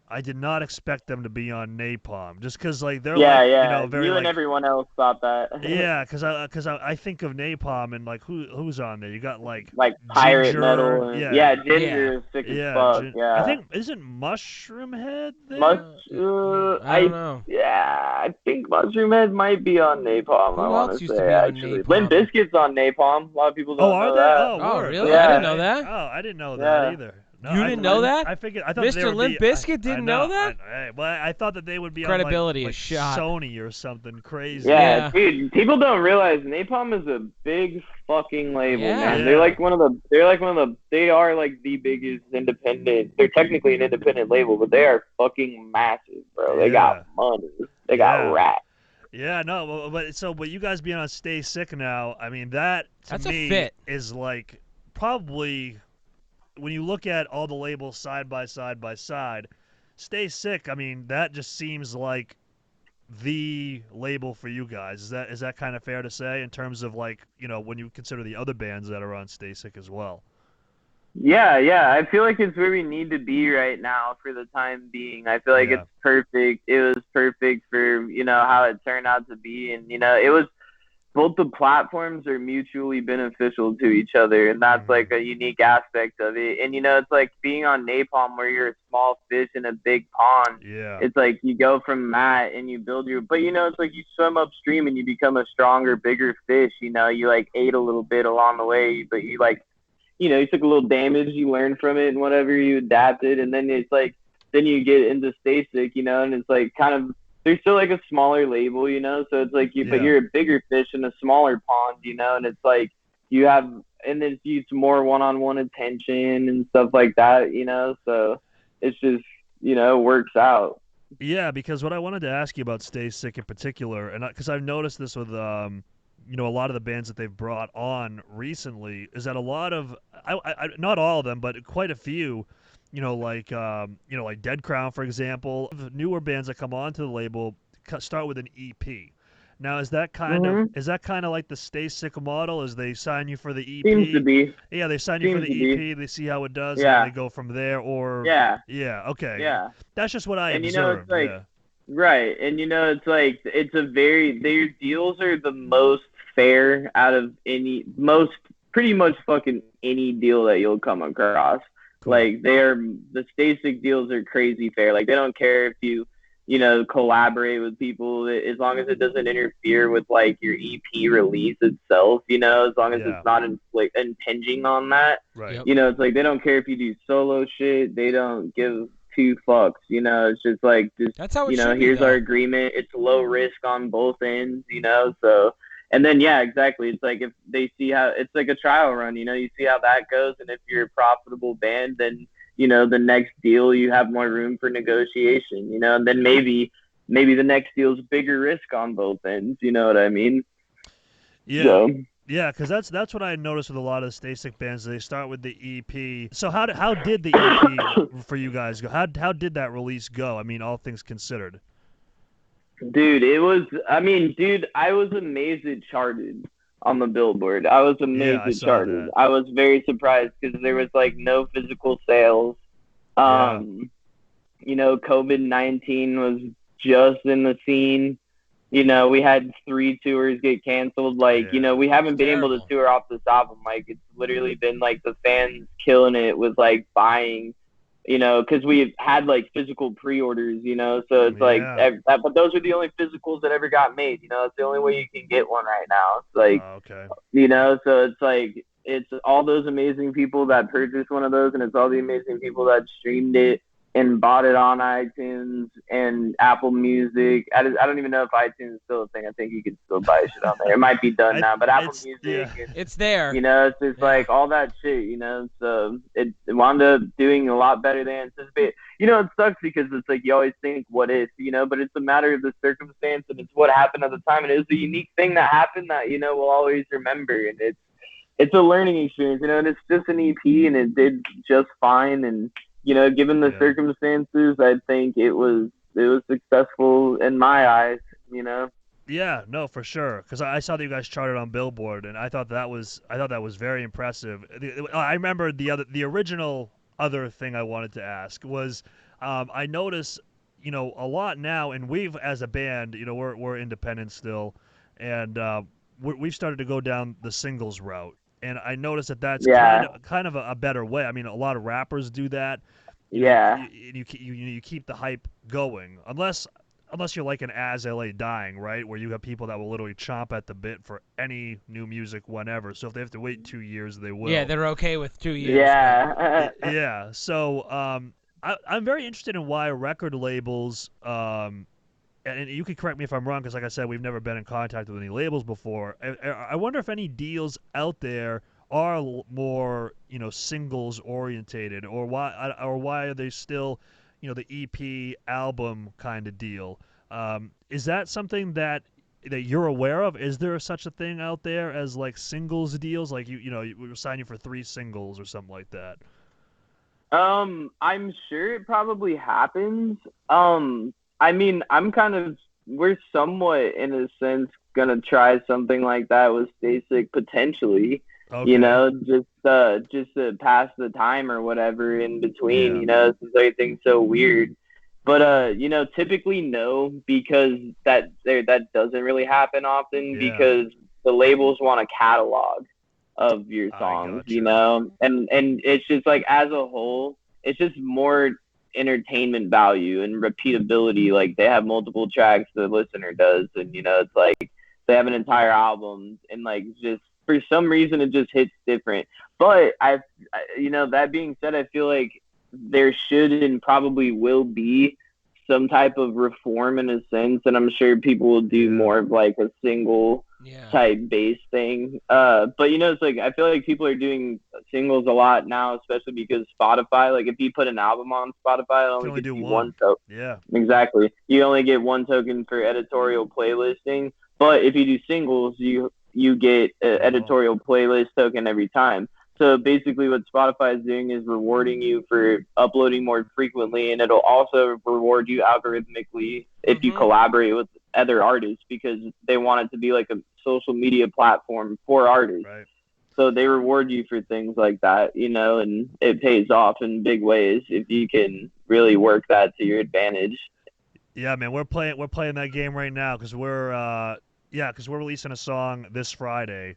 I did not expect them to be on Napalm, just because, like, they're you know, very, you and like, everyone else thought that. because I think of Napalm and, like, who's on there? You got like pirate Ginger, metal. And, Ginger is sick as fuck. I think, isn't Mushroom Head there? I don't know. Yeah, I think Mushroom Head might be on Napalm. I want to say, actually. Limp Bizkit's on Napalm. A lot of people don't know that. Oh, really? Yeah. I didn't know that. Oh, I didn't know that either. No, You didn't know that? I figured. I thought they Mr. would Limp be. Bizkit didn't know that? I thought that they would be Credibility on is shot. Sony or something crazy. Yeah, dude, people don't realize Napalm is a big fucking label, man. They're like one of the they are like the biggest independent. They're technically an independent label, but they are fucking massive, bro. They got money. They got rats. Yeah, no, but you guys being on Stay Sick now, I mean that's me a fit. Is like probably when you look at all the labels side by side, Stay Sick, I mean that just seems like the label for you guys. Is that kind of fair to say in terms of like, you know, when you consider the other bands that are on Stay Sick as well? Yeah. I feel like it's where we need to be right now for the time being. I feel like it's perfect. It was perfect for, you know, how it turned out to be. And, you know, it was both the platforms are mutually beneficial to each other. And that's like a unique aspect of it. And, you know, it's like being on Napalm where you're a small fish in a big pond. Yeah. It's like you go from that and you build but, you know, it's like you swim upstream and you become a stronger, bigger fish. You know, you like ate a little bit along the way, but you like, you know, you took a little damage, you learned from it and whatever, you adapted. And then it's like, then you get into Stasek, you know, and it's like kind of, they're still like a smaller label, you know, so it's like but you're a bigger fish in a smaller pond, you know, and it's like you have, and then it's more one-on-one attention and stuff like that, you know, so it's just, you know, works out. Yeah, because what I wanted to ask you about Stay Sick in particular, and because I've noticed this with you know, a lot of the bands that they've brought on recently, is that a lot of, not all of them, but quite a few, you know, like Dead Crown, for example, the newer bands that come onto the label start with an EP. Now, is that kind of like the Stay Sick model? Is they sign you for the EP? Seems to be. Yeah, they sign you for the EP. They see how it does, and then they go from there. Or okay. Yeah, that's just what I observed. You know, it's like, right, and you know, it's like their deals are the most fair out of pretty much fucking any deal that you'll come across. Cool. Like the Stasek deals are crazy fair. Like they don't care if you know, collaborate with people as long as it doesn't interfere with like your EP release itself, you know, as long as it's not impinging on that. Right. You know, it's like they don't care if you do solo shit. They don't give two fucks, you know. It's just like that's how it you know, here's our agreement. It's low risk on both ends, you know, so. And then, yeah, exactly. It's like if they see how it's like a trial run, you know, you see how that goes. And if you're a profitable band, then, you know, the next deal, you have more room for negotiation, you know, and then maybe the next deal is bigger risk on both ends. You know what I mean? Yeah. So. Yeah, because that's what I noticed with a lot of Stasek bands. They start with the EP. So how did the EP for you guys go? How did that release go? I mean, all things considered. Dude, I was amazed it charted on the Billboard. I was amazed it charted. I was very surprised because there was like no physical sales. You know, COVID-19 was just in the scene. You know, we had 3 tours get canceled. Like, you know, we haven't been able to tour off this album. Like, it's literally been like the fans killing it with like buying. You know, because we've had like physical pre-orders, you know, so it's like, but those are the only physicals that ever got made, you know, it's the only way you can get one right now. It's like, you know, so it's like, it's all those amazing people that purchased one of those, and it's all the amazing people that streamed it and bought it on iTunes and Apple Music. I don't even know if iTunes is still a thing. I think you can still buy shit on there. It might be done now, but Apple Music. It's there. You know, it's just like all that shit, you know. So it wound up doing a lot better than anticipated. You know, it sucks because it's like you always think, what if, you know, but it's a matter of the circumstance and it's what happened at the time. And it was a unique thing that happened that, you know, we'll always remember. And it's a learning experience, you know, and it's just an EP and it did just fine. And, you know, given the circumstances, I think it was successful in my eyes, you know. Yeah, no, for sure. Because I saw that you guys charted on Billboard, and I thought that was very impressive. I remember the original other thing I wanted to ask was, I notice, you know, a lot now, and we've as a band, you know, we're independent still, and we've started to go down the singles route. And I noticed that's kind of a better way. I mean, a lot of rappers do that. You keep the hype going. Unless unless you're like an As LA Dying, right, where you have people that will literally chomp at the bit for any new music whenever. So if they have to wait 2 years, they will. Yeah, they're okay with 2 years. Yeah. Yeah. So I'm very interested in why record labels, and you can correct me if I'm wrong, because like I said, we've never been in contact with any labels before. I wonder if any deals out there are more, singles orientated, or why are they still, the EP album kind of deal? Is that something that you're aware of? Is there such a thing out there as like singles deals, like we sign you for 3 singles or something like that? I'm sure it probably happens. I mean, we're somewhat in a sense gonna try something like that with Stasek potentially. Okay. Just to pass the time or whatever in between, Yeah. since everything's so weird. But typically no, because that doesn't really happen often, Yeah. because the labels want a catalog of your I songs, gotcha. and it's just like, as a whole, it's just more entertainment value and repeatability. Like, they have multiple tracks the listener does, and it's like they have an entire album, and like, just for some reason it just hits different. But that being said, I feel like there should and probably will be some type of reform in a sense, and I'm sure people will do Yeah. more of like a single Yeah. type bass thing. But it's like, I feel like people are doing singles a lot now, especially because Spotify, like, if you put an album on Spotify, it You can only only gives do you one one. token. Yeah. Exactly. You only get one token for editorial playlisting, but if you do singles, you get an Oh. editorial playlist token every time. So basically what Spotify is doing is rewarding you for uploading more frequently, and it'll also reward you algorithmically if you collaborate with other artists, because they want it to be like a social media platform for artists. Right. So they reward you for things like that, and it pays off in big ways if you can really work that to your advantage. Yeah, man, we're playing that game right now because we're releasing a song this Friday.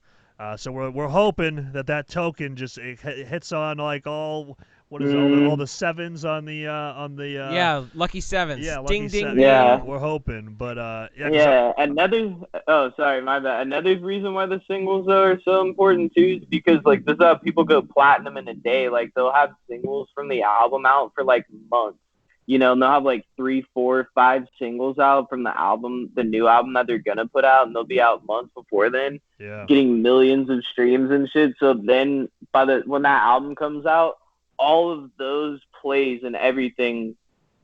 So we're hoping that token just hits on like what is it, all the sevens Yeah, lucky sevens. yeah, lucky Ding, ding, set. Yeah, Yeah. ding. we're hoping, but yeah, because Yeah, oh, sorry, my bad. Another reason why the singles though are so important too is because, like, this is how people go platinum in a day. Like, they'll have singles from the album out for like months, and they'll have like 3, 4, 5 singles out from the album, the new album that they're gonna put out, and they'll be out months before then, yeah, getting millions of streams and shit. So then, when that album comes out, all of those plays and everything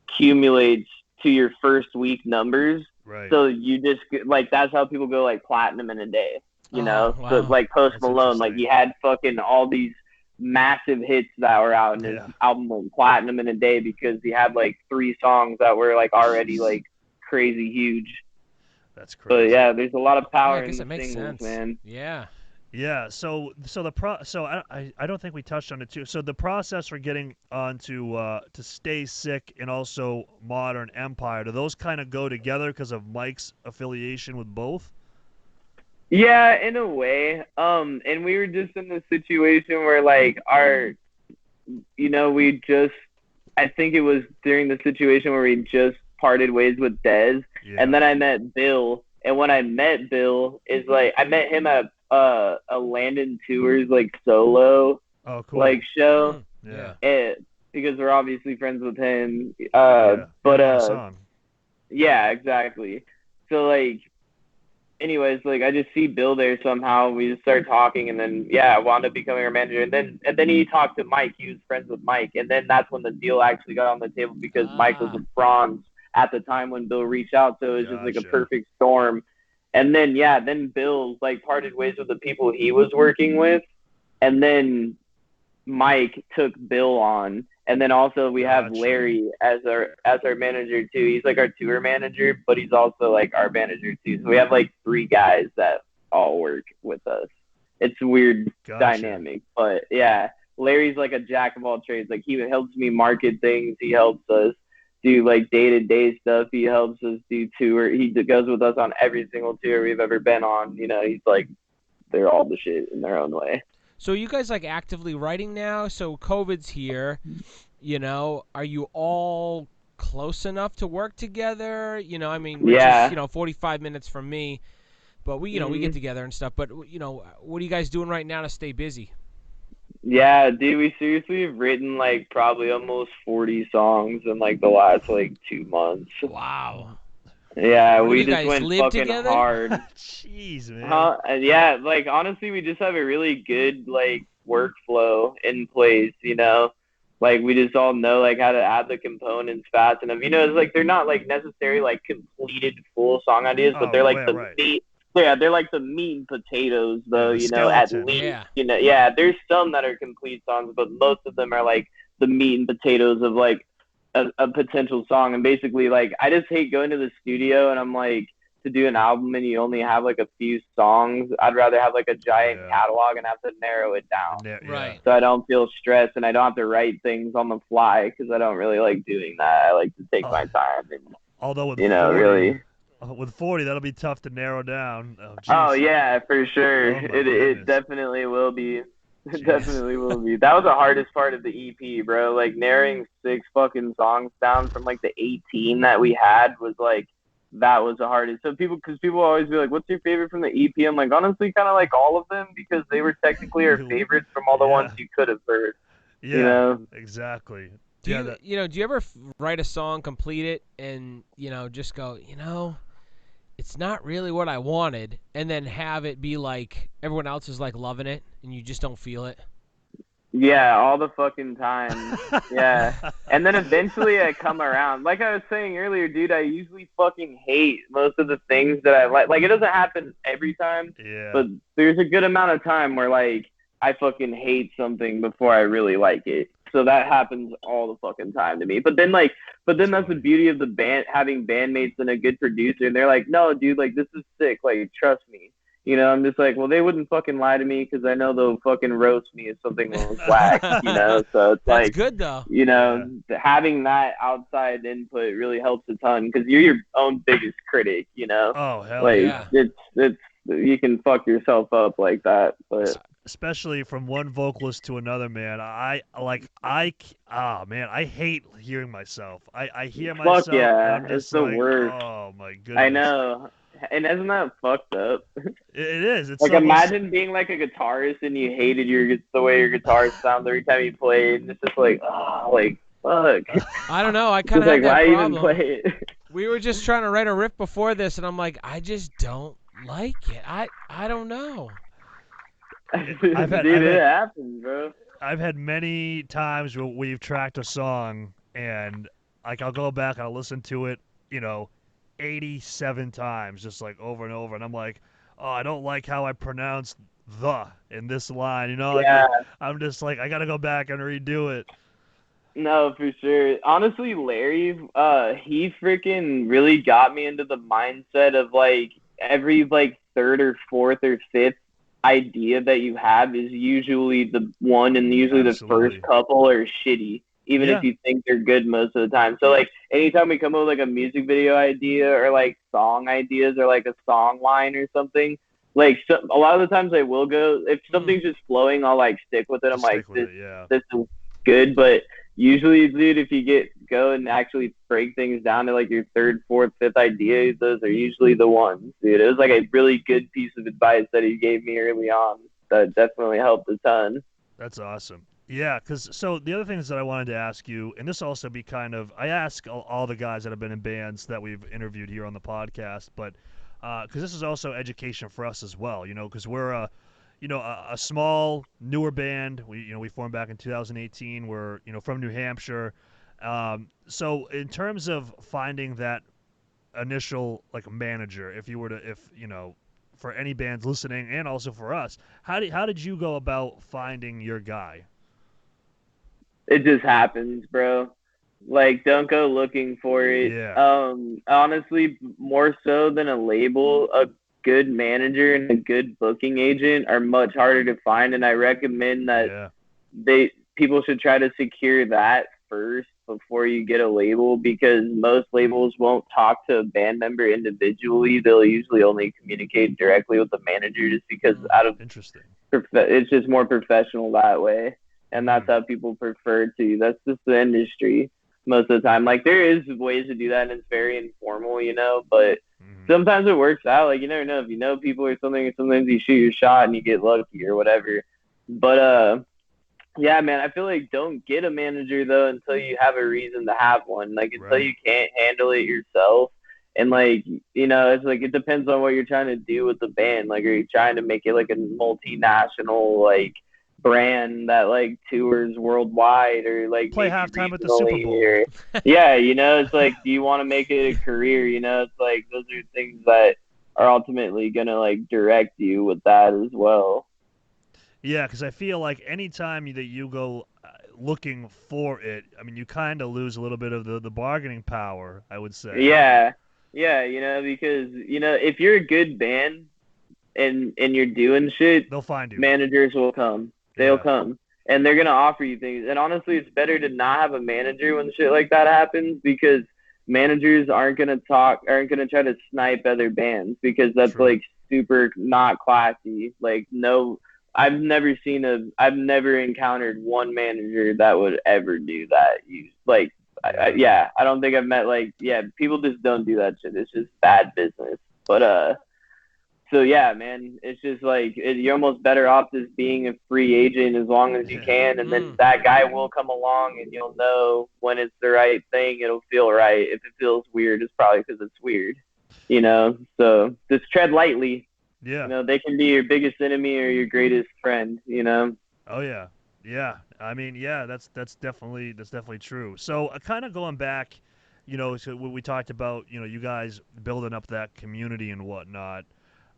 accumulates to your first week numbers. right. So you just, like, that's how people go like platinum in a day. Oh, So wow. like Post That's Malone, like, he interesting. had fucking all these massive hits that were out, and his Yeah, album went platinum in a day because he had like 3 songs that were like already like crazy huge. that's But crazy. yeah, there's a lot of Yeah, I power in guess the it makes singles, sense. man. Yeah. Yeah, so I don't think we touched on it too. So the process for getting onto to Stay Sick and also Modern Empire, do those kind of go together because of Mike's affiliation with both? Yeah, in a way. And we were just in this situation where, like, we just, I think it was during the situation where we just parted ways with Dez, and Yeah. then I met Bill. And when I met Bill, is like, I met him at a Landon Tours like solo Oh, like cool. show, Yeah. Yeah. because we're obviously friends with him. Yeah. You had But him on a song. yeah, exactly. So, like, anyways, like, I just see Bill there somehow. We just start talking, and then, yeah, I wound up becoming our manager. And then he talked to Mike. He was friends with Mike, and then that's when the deal actually got on the table, because Mike was Ah. a bronze at the time when Bill reached out. So it was just like a Gotcha. perfect storm. And then, yeah, then Bill like parted ways with the people he was working with, and then Mike took Bill on, and then also we have Gotcha. Larry as our manager too. He's like our tour manager, but he's also like our manager too. So we have like 3 guys that all work with us. It's a weird Gotcha. dynamic, but yeah, Larry's like a jack of all trades. Like, he helps me market things. He helps us do like day-to-day stuff. He helps us do tour. He goes with us on every single tour we've ever been on. He's like, they're all the shit in their own way. So are you guys like actively writing now? So COVID's here, are you all close enough to work together. I mean, Rich is 45 minutes from me, but we get together and stuff. But what are you guys doing right now to stay busy? Yeah, dude, we seriously have written like probably almost 40 songs in like the last like 2 months. Wow. Yeah, What, we you just guys went live fucking together? hard. Jeez, man. Yeah, like honestly, we just have a really good like workflow in place, Like we just all know like how to add the components fast enough. It's like they're not like necessarily like completed full song ideas, but they're like the meat. Yeah, they're like the meat and potatoes, though. At least. Yeah, there's some that are complete songs, but most of them are like the meat and potatoes of like a potential song. And basically, like I just hate going to the studio and I'm like, to do an album and you only have like a few songs. I'd rather have like a giant catalog and have to narrow it down. Right. So I don't feel stressed and I don't have to write things on the fly because I don't really like doing that. I like to take my time and although with 40, really. With 40, that'll be tough to narrow down. Oh yeah, for sure. It definitely will be. It definitely will be. That was the hardest part of the EP, bro. Like narrowing 6 fucking songs down from like the 18 that we had was like, that was the hardest. So because people always be like, what's your favorite from the EP? I'm like, honestly, kind of like all of them because they were technically our favorites from all the ones you could have heard. Yeah, exactly. Do you ever write a song, complete it, and, just go, it's not really what I wanted, and then have it be like everyone else is like loving it and you just don't feel it? Yeah, all the fucking time. Yeah. And then eventually I come around. Like I was saying earlier, dude, I usually fucking hate most of the things that I like. Like it doesn't happen every time, but there's a good amount of time where like I fucking hate something before I really like it. So that happens all the fucking time to me. But then that's the beauty of the band, having bandmates and a good producer. And they're like, no, dude, like this is sick. Like, trust me. I'm just like, well, they wouldn't fucking lie to me because I know they'll fucking roast me if something was whack, So it's That's like, good though. Having that outside input really helps a ton because you're your own biggest critic, Oh, hell like, yeah. It's you can fuck yourself up like that, but especially from one vocalist to another, man. I hate hearing myself. I hear myself. Fuck yeah, and I'm just it's the like, worst. Oh my goodness. I know. And isn't that fucked up? It is. It's like almost... imagine being like a guitarist and you hated the way your guitar sounds every time you played. And it's just like, like fuck. I don't know. I kind of like that why problem. Even play it? We were just trying to write a riff before this, and I'm like, I just don't like it. I don't know. It happens, bro. I've had many times where we've tracked a song and like I'll go back and I'll listen to it, 87 times, just like over and over, and I'm like, oh, I don't like how I pronounced the in this line, I'm just like, I gotta go back and redo it. No, for sure. Honestly, Larry, he freaking really got me into the mindset of like every like third or fourth or fifth idea that you have is usually the one, and usually the first couple are shitty. Even if you think they're good most of the time. So, like, anytime we come up with, like, a music video idea or, like, song ideas or, like, a song line or something, like, a lot of the times I will go, if something's just flowing, I'll, like, stick with it. I'm like, this is good. But usually, dude, if you go and actually break things down to, like, your third, fourth, fifth idea, those are usually the ones, dude. It was, like, a really good piece of advice that he gave me early on that definitely helped a ton. That's awesome. Yeah, so the other things that I wanted to ask you, and this also be kind of, I ask all the guys that have been in bands that we've interviewed here on the podcast, but because this is also education for us as well, because we're a small, newer band. We formed back in 2018. We're, from New Hampshire. So in terms of finding that initial, like, manager, for any bands listening and also for us, how did you go about finding your guy? It just happens, bro. Like, don't go looking for it. Yeah. Honestly, more so than a label, a good manager and a good booking agent are much harder to find, and I recommend that people should try to secure that first before you get a label, because most labels won't talk to a band member individually. They'll usually only communicate directly with the manager, just because interesting. It's just more professional that way. And that's how people prefer to. That's just the industry. most of the time. Like there is ways to do that, and it's very informal, you know. But sometimes it works out. Like you never know if you know people or something. Sometimes you shoot your shot and you get lucky or whatever. But yeah, man, I feel like don't get a manager though until you have a reason to have one. Like until you can't handle it yourself. And like, you know, it's like it depends on what you're trying to do with the band. Like, are you trying to make it like a multinational like brand that like tours worldwide, or like play halftime at the Super Bowl? Or, yeah, you know, it's like, do you want to make it a career? You know, it's like those are things that are ultimately gonna like direct you with that as well. Yeah, because I feel like anytime that you go looking for it, I mean, you kind of lose a little bit of the bargaining power, I would say. Yeah, yeah, you know, because you know if you're a good band and you're doing shit, they'll find you. Managers will come. They'll come, and they're gonna offer you things. And honestly, it's better to not have a manager when shit like that happens, because managers aren't gonna try to snipe other bands, because that's like super not classy. Like no. I've never encountered one manager that would ever do that. I don't think I've met people just don't do that shit. It's just bad business. But so yeah, man, it's just like you're almost better off just being a free agent as long as you can, and then that guy will come along, and you'll know when it's the right thing. It'll feel right. If it feels weird, it's probably because it's weird, you know. So just tread lightly. Yeah. You know, they can be your biggest enemy or your greatest friend, you know? Oh, yeah. Yeah. I mean, yeah, that's definitely true. So kind of going back, you know, so we talked about, you know, you guys building up that community and whatnot.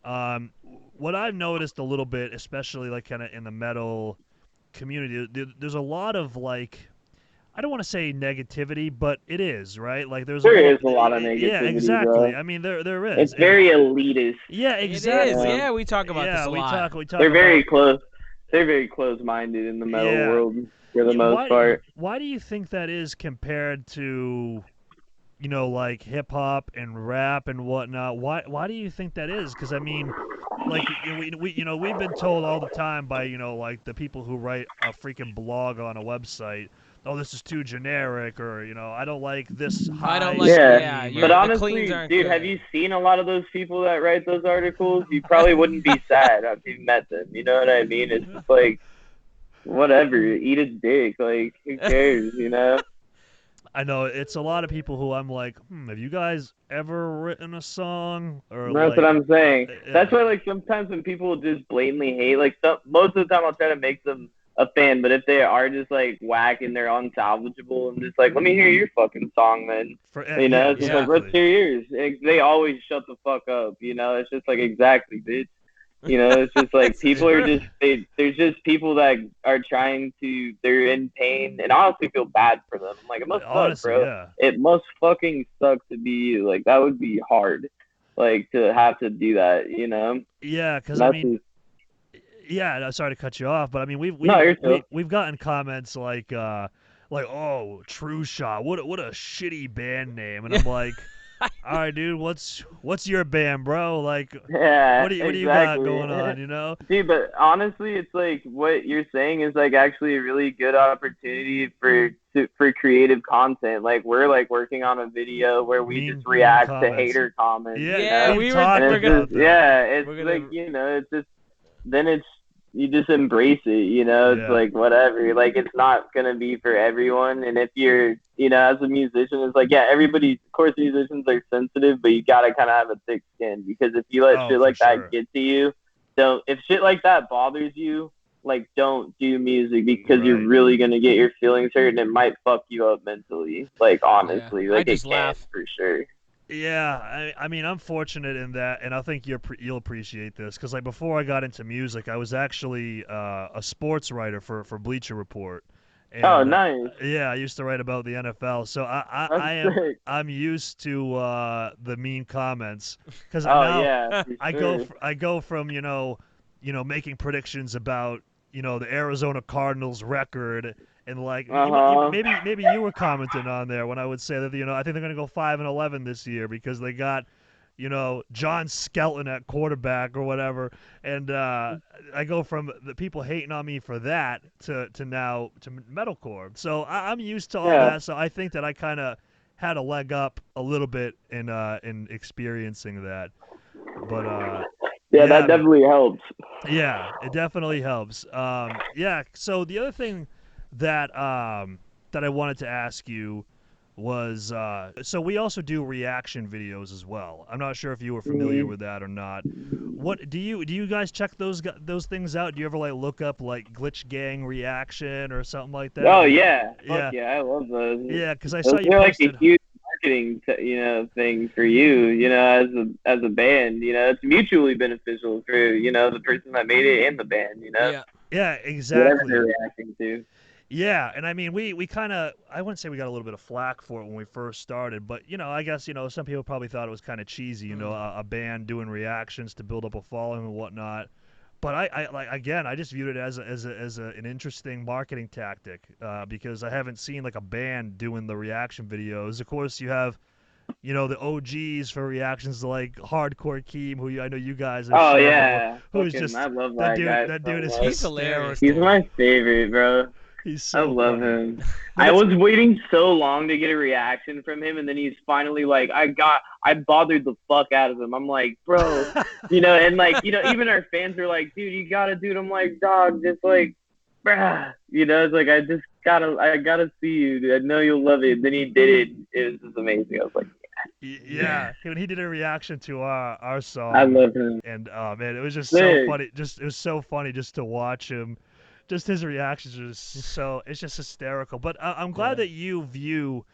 What I've noticed a little bit, especially like kind of in the metal community, there's a lot of like, I don't want to say negativity, but it is, right? Like there is a lot of negativity. Yeah, exactly. Bro. I mean, there is. It's very elitist. Yeah, exactly. It is. Yeah, we talk about this a lot. We talk. They're very close. They're very close-minded in the metal world for the most part. Why do you think that is compared to, you know, like hip hop and rap and whatnot? Why do you think that is? Because I mean, like we've been told all the time by, you know, like the people who write a freaking blog on a website, oh, this is too generic, or, you know, I don't like this high. I don't like but honestly, dude, good. have you seen a lot of those people that write those articles? You probably wouldn't be sad if you met them. You know what I mean? It's just like, whatever, eat a dick. Like, who cares, you know? I know it's a lot of people who I'm like, have you guys ever written a song? Or that's what I'm saying. That's why, like, sometimes when people just blatantly hate, like, most of the time I'll try to make them a fan, but if they are just like whack and they're unsalvageable, and just like, let me hear your fucking song then, you know, it's just like, let's hear yours. They always shut the fuck up, you know. It's just like, exactly, bitch. You know, it's just like people are just there's just people that are trying to, they're in pain, and I honestly feel bad for them. Like, it must suck, bro. Yeah. It must fucking suck to be you. Like, that would be hard, like, to have to do that, you know. Yeah, because I mean. Yeah, sorry to cut you off, but I mean we've gotten comments like oh, TrueShot, what a shitty band name, and I'm like, all right, dude, what's your band, bro? Like, what do you got going on, you know? Dude, but honestly, it's like what you're saying is like actually a really good opportunity for creative content. Like, we're like working on a video where we just react to hater comments. Yeah, you know? we talked about that. Yeah, it's like, you know, it's just, then you just embrace it, you know. It's like, whatever, like, it's not gonna be for everyone. And if you're, you know, as a musician, it's like, yeah, everybody, of course, musicians are sensitive, but you gotta kind of have a thick skin, because if you let shit like that get to you, if shit like that bothers you, like, don't do music, because you're really gonna get your feelings hurt, and it might fuck you up mentally. Like, honestly, like, it can for sure. Yeah, I mean, I'm fortunate in that, and I think you'll appreciate this, because like before I got into music, I was actually a sports writer for Bleacher Report. And, oh, nice. Yeah, I used to write about the NFL, so I'm used to the mean comments, because I go from you know making predictions about, you know, the Arizona Cardinals record. And like maybe you were commenting on there when I would say that, you know, I think they're going to go 5-11 this year because they got, John Skelton at quarterback or whatever, and I go from the people hating on me for that to now to metalcore. So I'm used to all that. So I think that I kind of had a leg up a little bit in experiencing that. But that definitely helps. Yeah, it definitely helps. So the other thing that that I wanted to ask you was so we also do reaction videos as well. I'm not sure if you were familiar with that or not. What do you guys check those things out? Do you ever like look up like Glitch Gang reaction or something like that? Oh yeah, fuck yeah, I love those. Yeah, because I saw you posted like a huge marketing thing for you, as a band. It's mutually beneficial for the person that made it and the band. Yeah, exactly. Whatever they're reacting to. Yeah, and I mean, we kind of, I wouldn't say we got a little bit of flack for it when we first started, but, I guess, some people probably thought it was kind of cheesy, a band doing reactions to build up a following and whatnot. But I just viewed it as an interesting marketing tactic because I haven't seen like a band doing the reaction videos. Of course, you have, the OGs for reactions to like Hardcore Keem, who I know you guys have Oh shown, yeah, who's just I love that guy. That dude is he's hilarious. He's my favorite, bro. He's so I love funny. him. I was waiting so long to get a reaction from him, and then he's finally like, I bothered the fuck out of him. I'm like, bro, and like, even our fans are like, dude, you gotta do it. I'm like, dog, just like, bruh, it's like, I gotta see you, dude. I know you'll love it. And then he did it. It was just amazing. I was like, yeah, when he did a reaction to our song, I love him. And man, it was just so funny. It was so funny just to watch him. Just his reactions are it's just hysterical. But I'm glad that you view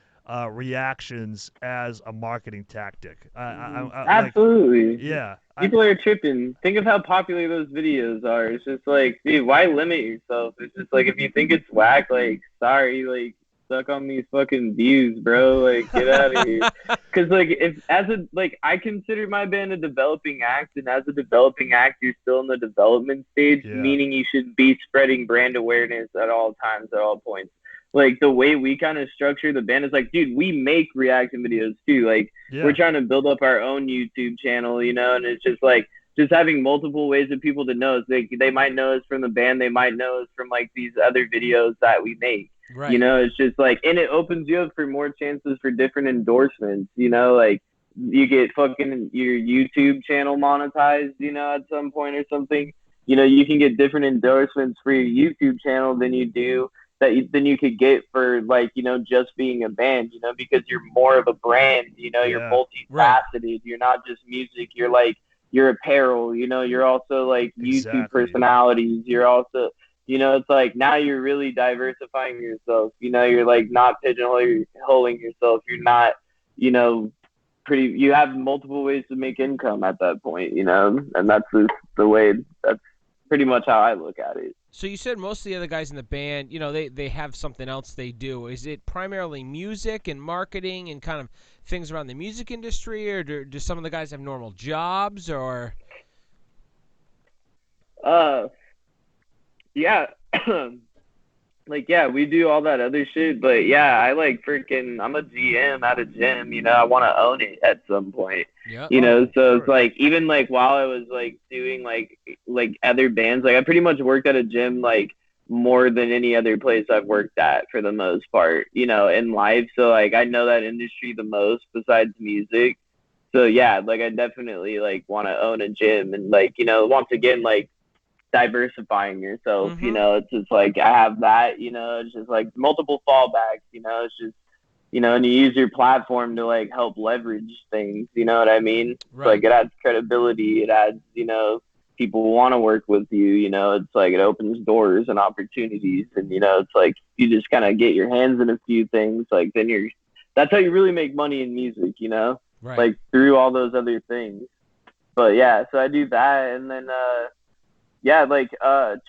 reactions as a marketing tactic. Absolutely. Yeah. People are tripping. Think of how popular those videos are. It's just like, dude, why limit yourself? It's just like, if you think it's whack, like, sorry, like, suck on these fucking views, bro. Like, get out of here. Because, like, I consider my band a developing act, and as a developing act, you're still in the development stage, meaning you should be spreading brand awareness at all times, at all points. Like, the way we kind of structure the band is like, dude, we make reaction videos too. Like, we're trying to build up our own YouTube channel, and it's just like, just having multiple ways of people to know us. They might know us from the band. They might know us from like these other videos that we make. Right. It's just like, and it opens you up for more chances for different endorsements. Like you get fucking your YouTube channel monetized, at some point or something. You can get different endorsements for your YouTube channel than you do than you could get for like, just being a band, because you're more of a brand, you're multifaceted. Right. You're not just music. You're like, you're apparel, you're also like YouTube personalities. You're also, it's like now you're really diversifying yourself. You're like not pigeonholing yourself. You're not, you have multiple ways to make income at that point, and that's the way, that's pretty much how I look at it. So you said most of the other guys in the band, they have something else they do. Is it primarily music and marketing and kind of things around the music industry, or do some of the guys have normal jobs, or? Yeah. We do all that other shit, but I like I'm a GM at a gym, I want to own it at some point. Yeah. So it's like, even like while I was like doing like other bands, like I pretty much worked at a gym like more than any other place I've worked at for the most part, in life. So like I know that industry the most besides music. So like I definitely like want to own a gym, and like, once again, like diversifying yourself, it's just like I have that, it's just like multiple fallbacks, it's just, and you use your platform to like help leverage things, you know what I mean? Right. So, like it adds credibility, it adds, people want to work with you, it's like it opens doors and opportunities, and it's like you just kind of get your hands in a few things, like then that's how you really make money in music, right. Like through all those other things. But so I do that, and then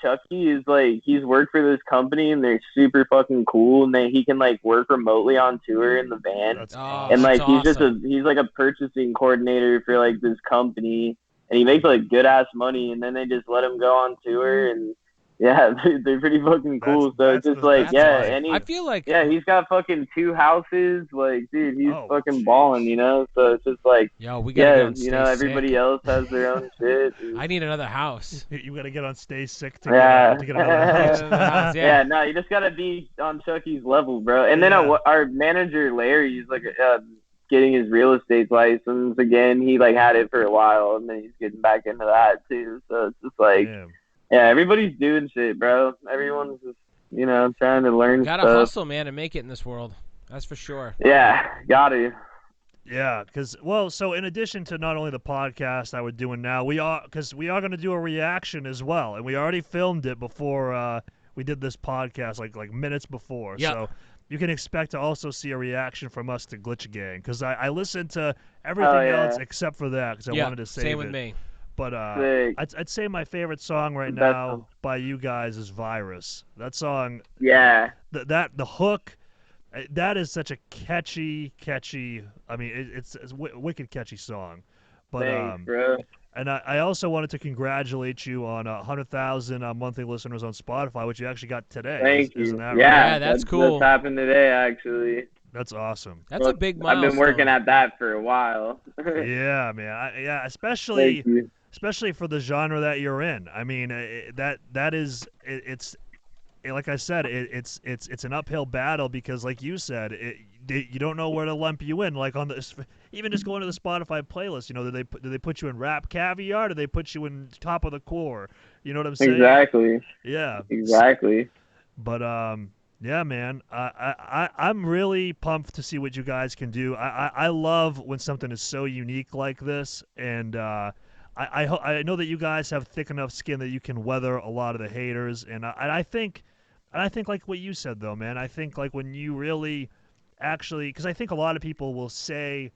Chucky is like, he's worked for this company and they're super fucking cool, and he can like work remotely on tour in the van. And like he's like a purchasing coordinator for like this company, and he makes like good ass money, and then they just let him go on tour, and Yeah, they're pretty fucking cool. So it's just like, yeah, and I feel like he's got fucking 2 houses. Like, dude, he's fucking geez. balling, you know. So it's just like, yo, we gotta get on you know, everybody else has their own shit. I need another house. You gotta get on Stay Sick to Yeah. get another house. Yeah, no, you just gotta be on Chucky's level, bro. And then our manager Larry, he's like getting his real estate license again. He like had it for a while, and then he's getting back into that too. So it's just like. Damn. Yeah, everybody's doing shit, bro. Everyone's just, you know, trying to learn Gotta stuff. hustle, man, and make it in this world. That's for sure. Yeah, gotta. Yeah, because, well, so in addition to not only the podcast that we're doing now, we are going to do a reaction as well. And we already filmed it before we did this podcast, like minutes before. Yep. So you can expect to also see a reaction from us to Glitch Gang. Because I listened to everything else except for that because I wanted to save it. Same with me. But I'd say my favorite song right now by you guys is Virus. That song, the hook, that is such a catchy. I mean, it's a wicked catchy song. But thanks, bro. And I also wanted to congratulate you on 100,000 monthly listeners on Spotify, which you actually got today. Thank you. Isn't that right? Yeah, that's cool. That's happened today, actually. That's awesome. That's a big milestone. I've been working at that for a while. Yeah, man. Especially for the genre that you're in. I mean, that is it's like I said, it's an uphill battle because, like you said, you don't know where to lump you in. Like on even just going to the Spotify playlist, you know, do they put you in Rap Caviar? Or do they put you in Top of the Core? You know what I'm saying? Exactly. Yeah. Exactly. But yeah, man, I'm really pumped to see what you guys can do. I love when something is so unique like this, and I know that you guys have thick enough skin that you can weather a lot of the haters, and I think like what you said though, man. I think like when you really actually, because I think a lot of people will say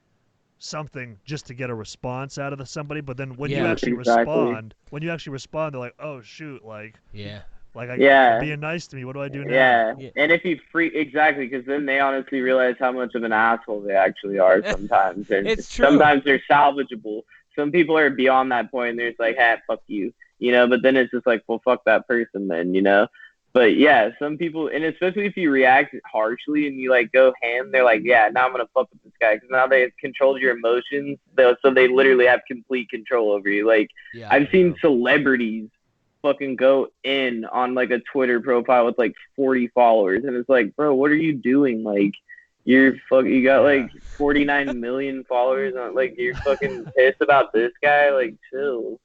something just to get a response out of somebody, but then when you actually respond, they're like, oh shoot, like being nice to me. What do I do now? Yeah. And if you exactly, because then they honestly realize how much of an asshole they actually are sometimes. It's true. Sometimes they're salvageable. Some people are beyond that point, and they're just like, hey, fuck you, you know, but then it's just like, well, fuck that person then, you know. But yeah, some people, and especially if you react harshly and you like go ham, they're like, yeah, now I'm going to fuck with this guy because now they've controlled your emotions. So they literally have complete control over you. Like, I've seen celebrities fucking go in on like a Twitter profile with like 40 followers. And it's like, bro, what are you doing? Like, you got like 49 million followers on, like, you're fucking pissed about this guy. Like, chill.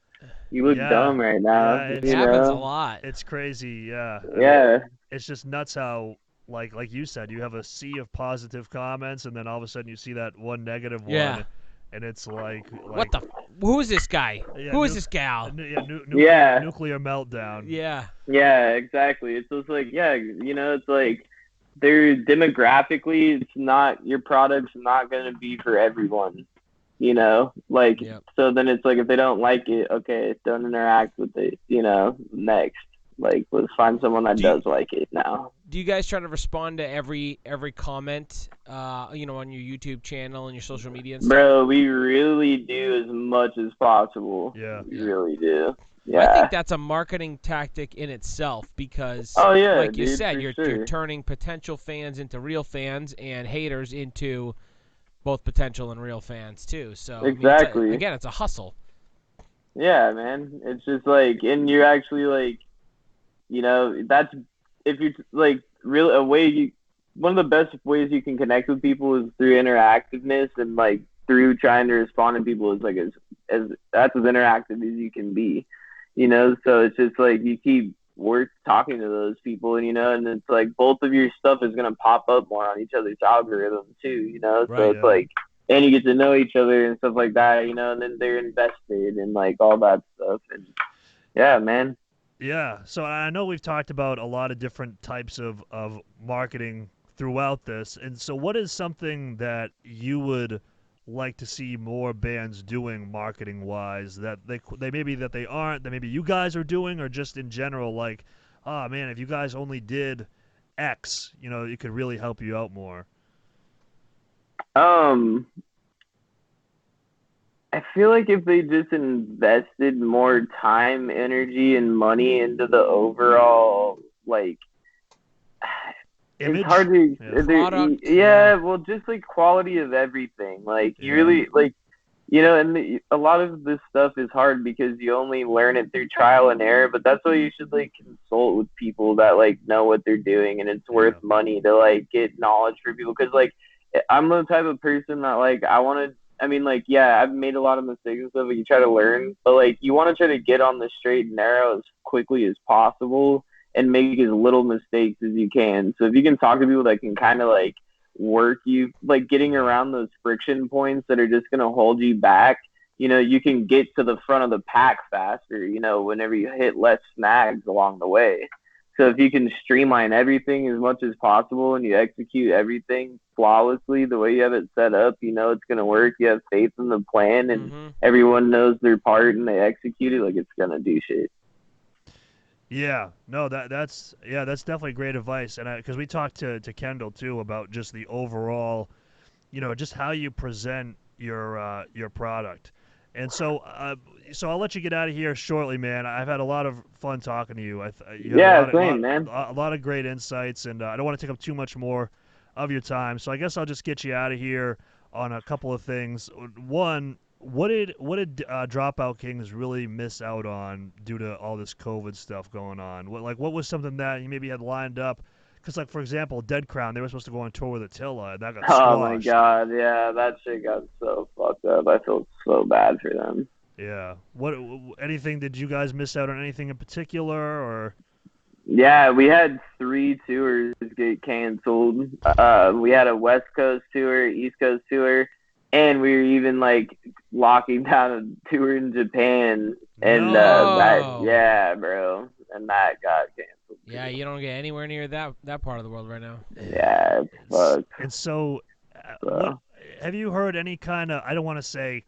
You look dumb right now. Yeah, it happens a lot. It's crazy, yeah. Yeah. It's just nuts how, like you said, you have a sea of positive comments, and then all of a sudden you see that one negative one, and it's like what the? Who is this guy? Who is this gal? Nuclear meltdown. Yeah. Yeah, exactly. It's just like, you know, it's like they're demographically, it's not, your product's not going to be for everyone. You know, like, so then it's like, if they don't like it, okay, don't interact with it, you know, next. Like, let's find someone that does like it now. Do you guys try to respond to every comment, you know, on your YouTube channel and your social media and stuff? Bro, we really do as much as possible. Yeah. We really do. Yeah. I think that's a marketing tactic in itself because, like you said, you're turning potential fans into real fans and haters into both potential and real fans too. So exactly. I mean, again, it's a hustle. Yeah, man. It's just like, and you're actually like, you know, that's, if you're like really one of the best ways you can connect with people is through interactiveness, and like through trying to respond to people is like as that's as interactive as you can be, you know. So it's just like you keep talking to those people, and you know, and it's like both of your stuff is gonna pop up more on each other's algorithm too, you know. So it's like, and you get to know each other and stuff like that, you know, and then they're invested in like all that stuff, and yeah, man. Yeah, so I know we've talked about a lot of different types of marketing throughout this, and so what is something that you would like to see more bands doing marketing-wise that they maybe that they aren't, that maybe you guys are doing, or just in general, like, oh man, if you guys only did X, you know, it could really help you out more? I feel like if they just invested more time, energy, and money into the overall, like, Image? it's hard to, Product, well, just like quality of everything. Like, you Yeah. really, like, and a lot of this stuff is hard because you only learn it through trial and error, but that's why you should, like, consult with people that, like, know what they're doing, and it's worth money to, like, get knowledge for people. Because, like, I'm the type of person that, like, I mean, like, yeah, I've made a lot of mistakes and stuff, but you try to learn. But, like, you want to try to get on the straight and narrow as quickly as possible and make as little mistakes as you can. So if you can talk to people that can kind of, like, work you, like, getting around those friction points that are just going to hold you back, you can get to the front of the pack faster, whenever you hit less snags along the way. So if you can streamline everything as much as possible and you execute everything flawlessly the way you have it set up, it's going to work. You have faith in the plan, and everyone knows their part and they execute it, like, it's going to do shit. Yeah, no, that's definitely great advice, and because we talked to Kendall too about just the overall, just how you present your product, and so I'll let you get out of here shortly, man. I've had a lot of fun talking to you. You have Man. A lot of great insights, and I don't want to take up too much more of your time, so I guess I'll just get you out of here on a couple of things. One, what did Dropout Kings really miss out on due to all this COVID stuff going on? What was something that you maybe had lined up? Because, like, for example, Dead Crown, they were supposed to go on tour with Attila, and that got squashed. Oh my god, yeah, that shit got so fucked up. I feel so bad for them. Yeah. Anything? Did you guys miss out on anything in particular, or? Yeah, we had 3 tours get canceled. We had a West Coast tour, East Coast tour, and we were even, like, locking down a tour in Japan. And yeah, bro, and that got canceled. Yeah, you don't get anywhere near that part of the world right now. Yeah, it's fucked. And so, have you heard any kind of, I don't want to say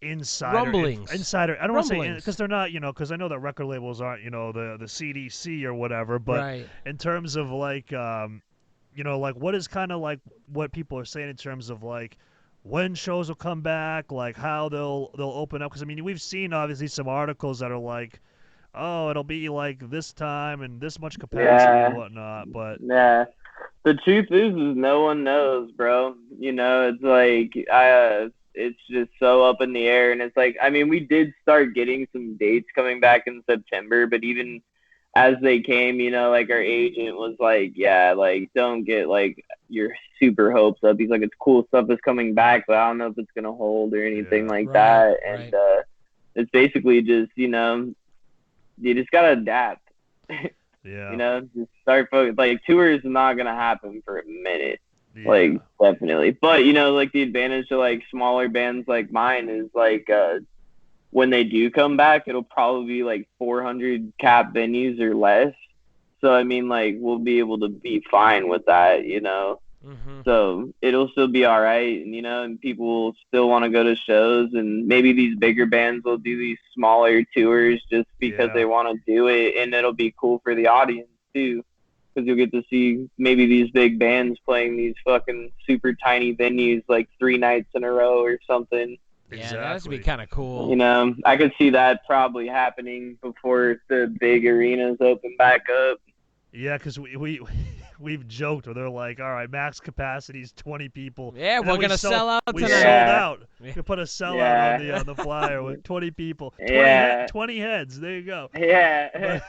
rumblings. I don't want to say, because they're not, because I know that record labels aren't, the CDC or whatever, but in terms of, like, like, what is kind of, like, what people are saying in terms of, like, when shows will come back, like, how they'll open up? Because, I mean, we've seen, obviously, some articles that are like, oh, it'll be, like, this time and this much capacity and whatnot, but... Yeah. The truth is no one knows, bro. It's like, it's just so up in the air, and it's like, I mean, we did start getting some dates coming back in September, but even as they came, like, our agent was like, yeah, like, don't get, like, your super hopes up. He's like, it's cool stuff is coming back, but I don't know if it's gonna hold or anything that. And it's basically just, you just gotta adapt. Yeah. Just start focus. Like, tour is not gonna happen for a minute. Yeah. Like, definitely. But like, the advantage to, like, smaller bands like mine is, like, when they do come back, it'll probably be like 400 cap venues or less. So, I mean, like, we'll be able to be fine with that, So it'll still be all right, and, and people will still want to go to shows, and maybe these bigger bands will do these smaller tours just because they want to do it, and it'll be cool for the audience too, because you'll get to see maybe these big bands playing these fucking super tiny venues like 3 nights in a row or something. Yeah, that would be kind of cool. I could see that probably happening before the big arenas open back up. Yeah, because we've joked where they're like, all right, max capacity is 20 people. Yeah, we're gonna sell out tonight. We sold out. We could put a sellout on the flyer with 20 people. 20 heads. There you go. Yeah.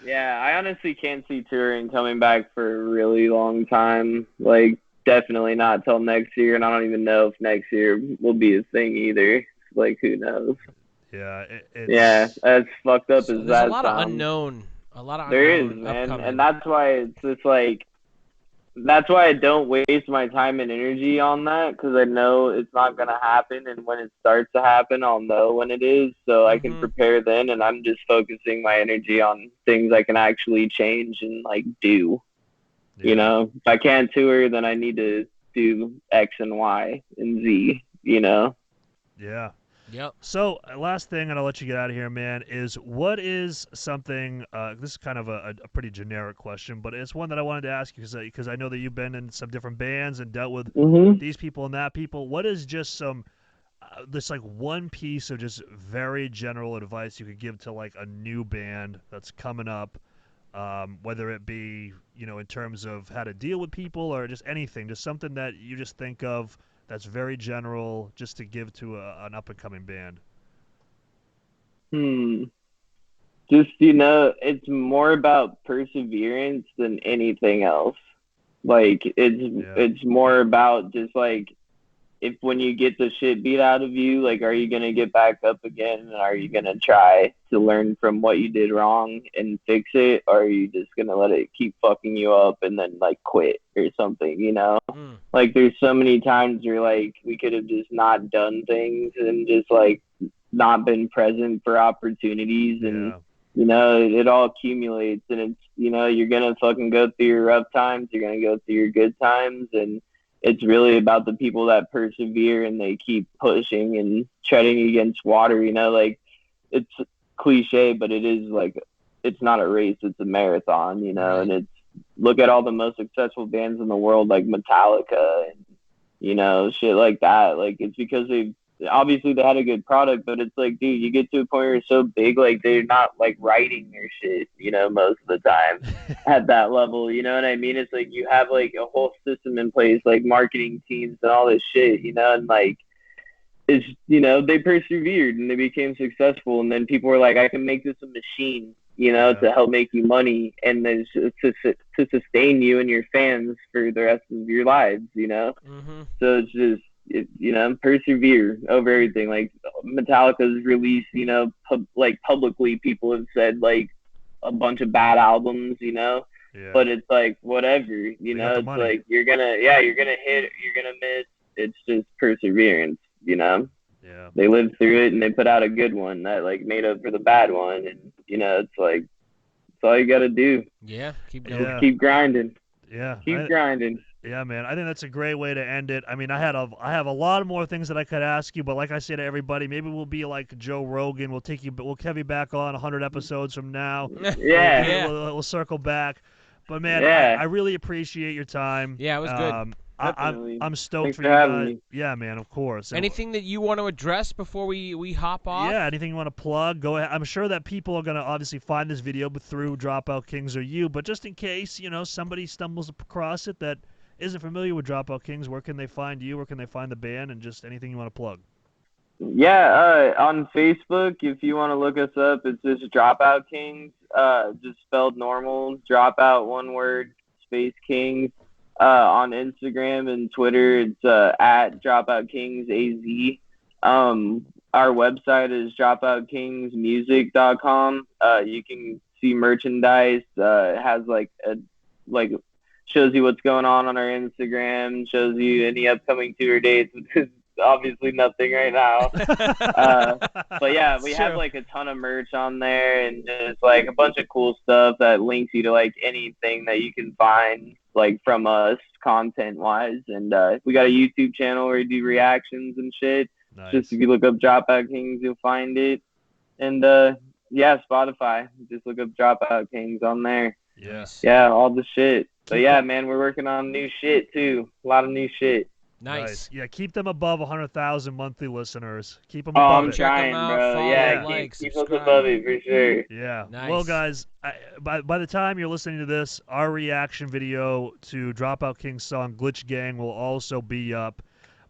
Yeah, I honestly can't see touring coming back for a really long time. Like, definitely not till next year, and I don't even know if next year will be a thing either. Like, who knows? Yeah. It's as fucked up as that. There's a lot of unknown. There is, man, and that's why it's just like, that's why I don't waste my time and energy on that, because I know it's not gonna happen, and when it starts to happen, I'll know when it is, so I can prepare then, and I'm just focusing my energy on things I can actually change and, like, do. If I can't tour, then I need to do X and Y and Z. Yeah. Yep. So, last thing, and I'll let you get out of here, man, is what is something, this is kind of a pretty generic question, but it's one that I wanted to ask you because I know that you've been in some different bands and dealt with these people and that people. What is just some, this like one piece of just very general advice you could give to like a new band that's coming up, whether it be, you know, in terms of how to deal with people or just anything, just something that you just think of that's very general, just to give to an up and coming band. Just, you know, it's more about perseverance than anything else. Like it's more about just like, if when you get the shit beat out of you, like, are you going to get back up again? And are you going to try to learn from what you did wrong and fix it? Or are you just going to let it keep fucking you up and then, like, quit or something, you know? Like, there's so many times where, like, we could have just not done things and just, like, not been present for opportunities. And, you know, it all accumulates. And it's, you know, you're going to fucking go through your rough times. You're going to go through your good times. And it's really about the people that persevere and they keep pushing and treading against water, you know, like, it's cliche, but it is like, it's not a race, it's a marathon, you know. And it's, look at all the most successful bands in the world, like Metallica and, you know, shit like that. Like, it's because obviously they had a good product, but it's like, dude, you get to a point where you're so big, like, they're not like writing their shit, you know, most of the time at that level, you know what I mean? It's like you have like a whole system in place, like marketing teams and all this shit, you know, and like, it's, you know, they persevered and they became successful, and then people were like, I can make this a machine, you know, to help make you money and then to sustain you and your fans for the rest of your lives, you know. So it's just, you know, persevere over everything. Like, Metallica's released, you know, like, publicly people have said like a bunch of bad albums, you know, but it's like, whatever, you know, it's money. Like, you're gonna hit, you're gonna miss. It's just perseverance, you know. They lived through it and they put out a good one that like made up for the bad one, and, you know, it's like, that's all you gotta do. Keep going. Keep grinding. Keep grinding. Yeah, man. I think that's a great way to end it. I mean, I have a lot more things that I could ask you, but like I say to everybody, maybe we'll be like Joe Rogan. We'll have you back on 100 episodes from now. We'll circle back. But man, I really appreciate your time. Yeah, it was good. I'm stoked Thanks for for you having guys. me. Yeah, man, of course. Anything that you want to address before we hop off? Yeah, anything you want to plug, go ahead. I'm sure that people are going to obviously find this video through Dropout Kings or you, but just in case, you know, somebody stumbles across it that isn't familiar with Dropout Kings, where can they find you? Where can they find the band? And just anything you want to plug. Yeah, on Facebook, if you want to look us up, it's just Dropout Kings, just spelled normal, Dropout, one word, space Kings. On Instagram and Twitter, it's at Dropout Kings AZ. Our website is dropoutkingsmusic.com. You can see merchandise. It has shows you what's going on our Instagram, shows you any upcoming tour dates, which is obviously nothing right now. But yeah, we have like a ton of merch on there and just like a bunch of cool stuff that links you to like anything that you can find like from us content wise. And we got a YouTube channel where we do reactions and shit. Nice. Just if you look up Dropout Kings, you'll find it. And Spotify, just look up Dropout Kings on there. Yeah, all the shit. But yeah, man, we're working on new shit too. A lot of new shit. Nice. Yeah, keep them above 100,000 monthly listeners. Keep them above it. I'm trying, bro. Follow, Yeah, like, keep us above it for sure. Yeah. Nice. Well, guys, by the time you're listening to this, our reaction video to Dropout Kings' song Glitch Gang will also be up.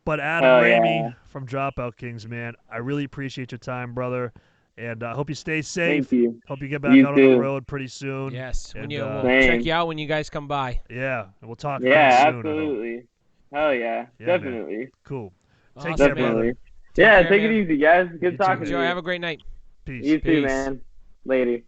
But Adam Ramey from Dropout Kings, man, I really appreciate your time, brother. And I hope you stay safe. Thank you. Hope you get back out on the road pretty soon. Yes. And, we'll check you out when you guys come by. Yeah. And we'll talk Yeah, soon. absolutely. Hell yeah. Definitely. Man. Cool. Awesome, Take care, Definitely. brother. Take it easy, guys. Good talking to Joe, you. have a great night. Peace. You too, man. Later.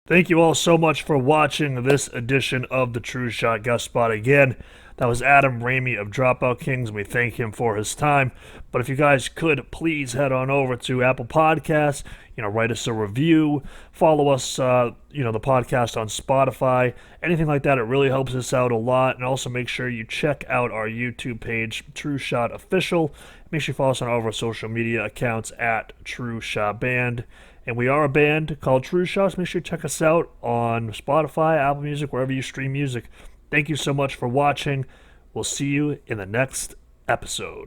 Thank you all so much for watching this edition of the TrueShot Guest Spot. Again, that was Adam Ramey of Dropout Kings. We thank him for his time. But if you guys could, please head on over to Apple Podcasts, write us a review, follow us, the podcast on Spotify, anything like that. It really helps us out a lot. And also make sure you check out our YouTube page, TrueShot Official. Make sure you follow us on all of our social media accounts at TrueShot Band. And we are a band called TrueShot, so make sure you check us out on Spotify, Apple Music, wherever you stream music. Thank you so much for watching. We'll see you in the next episode.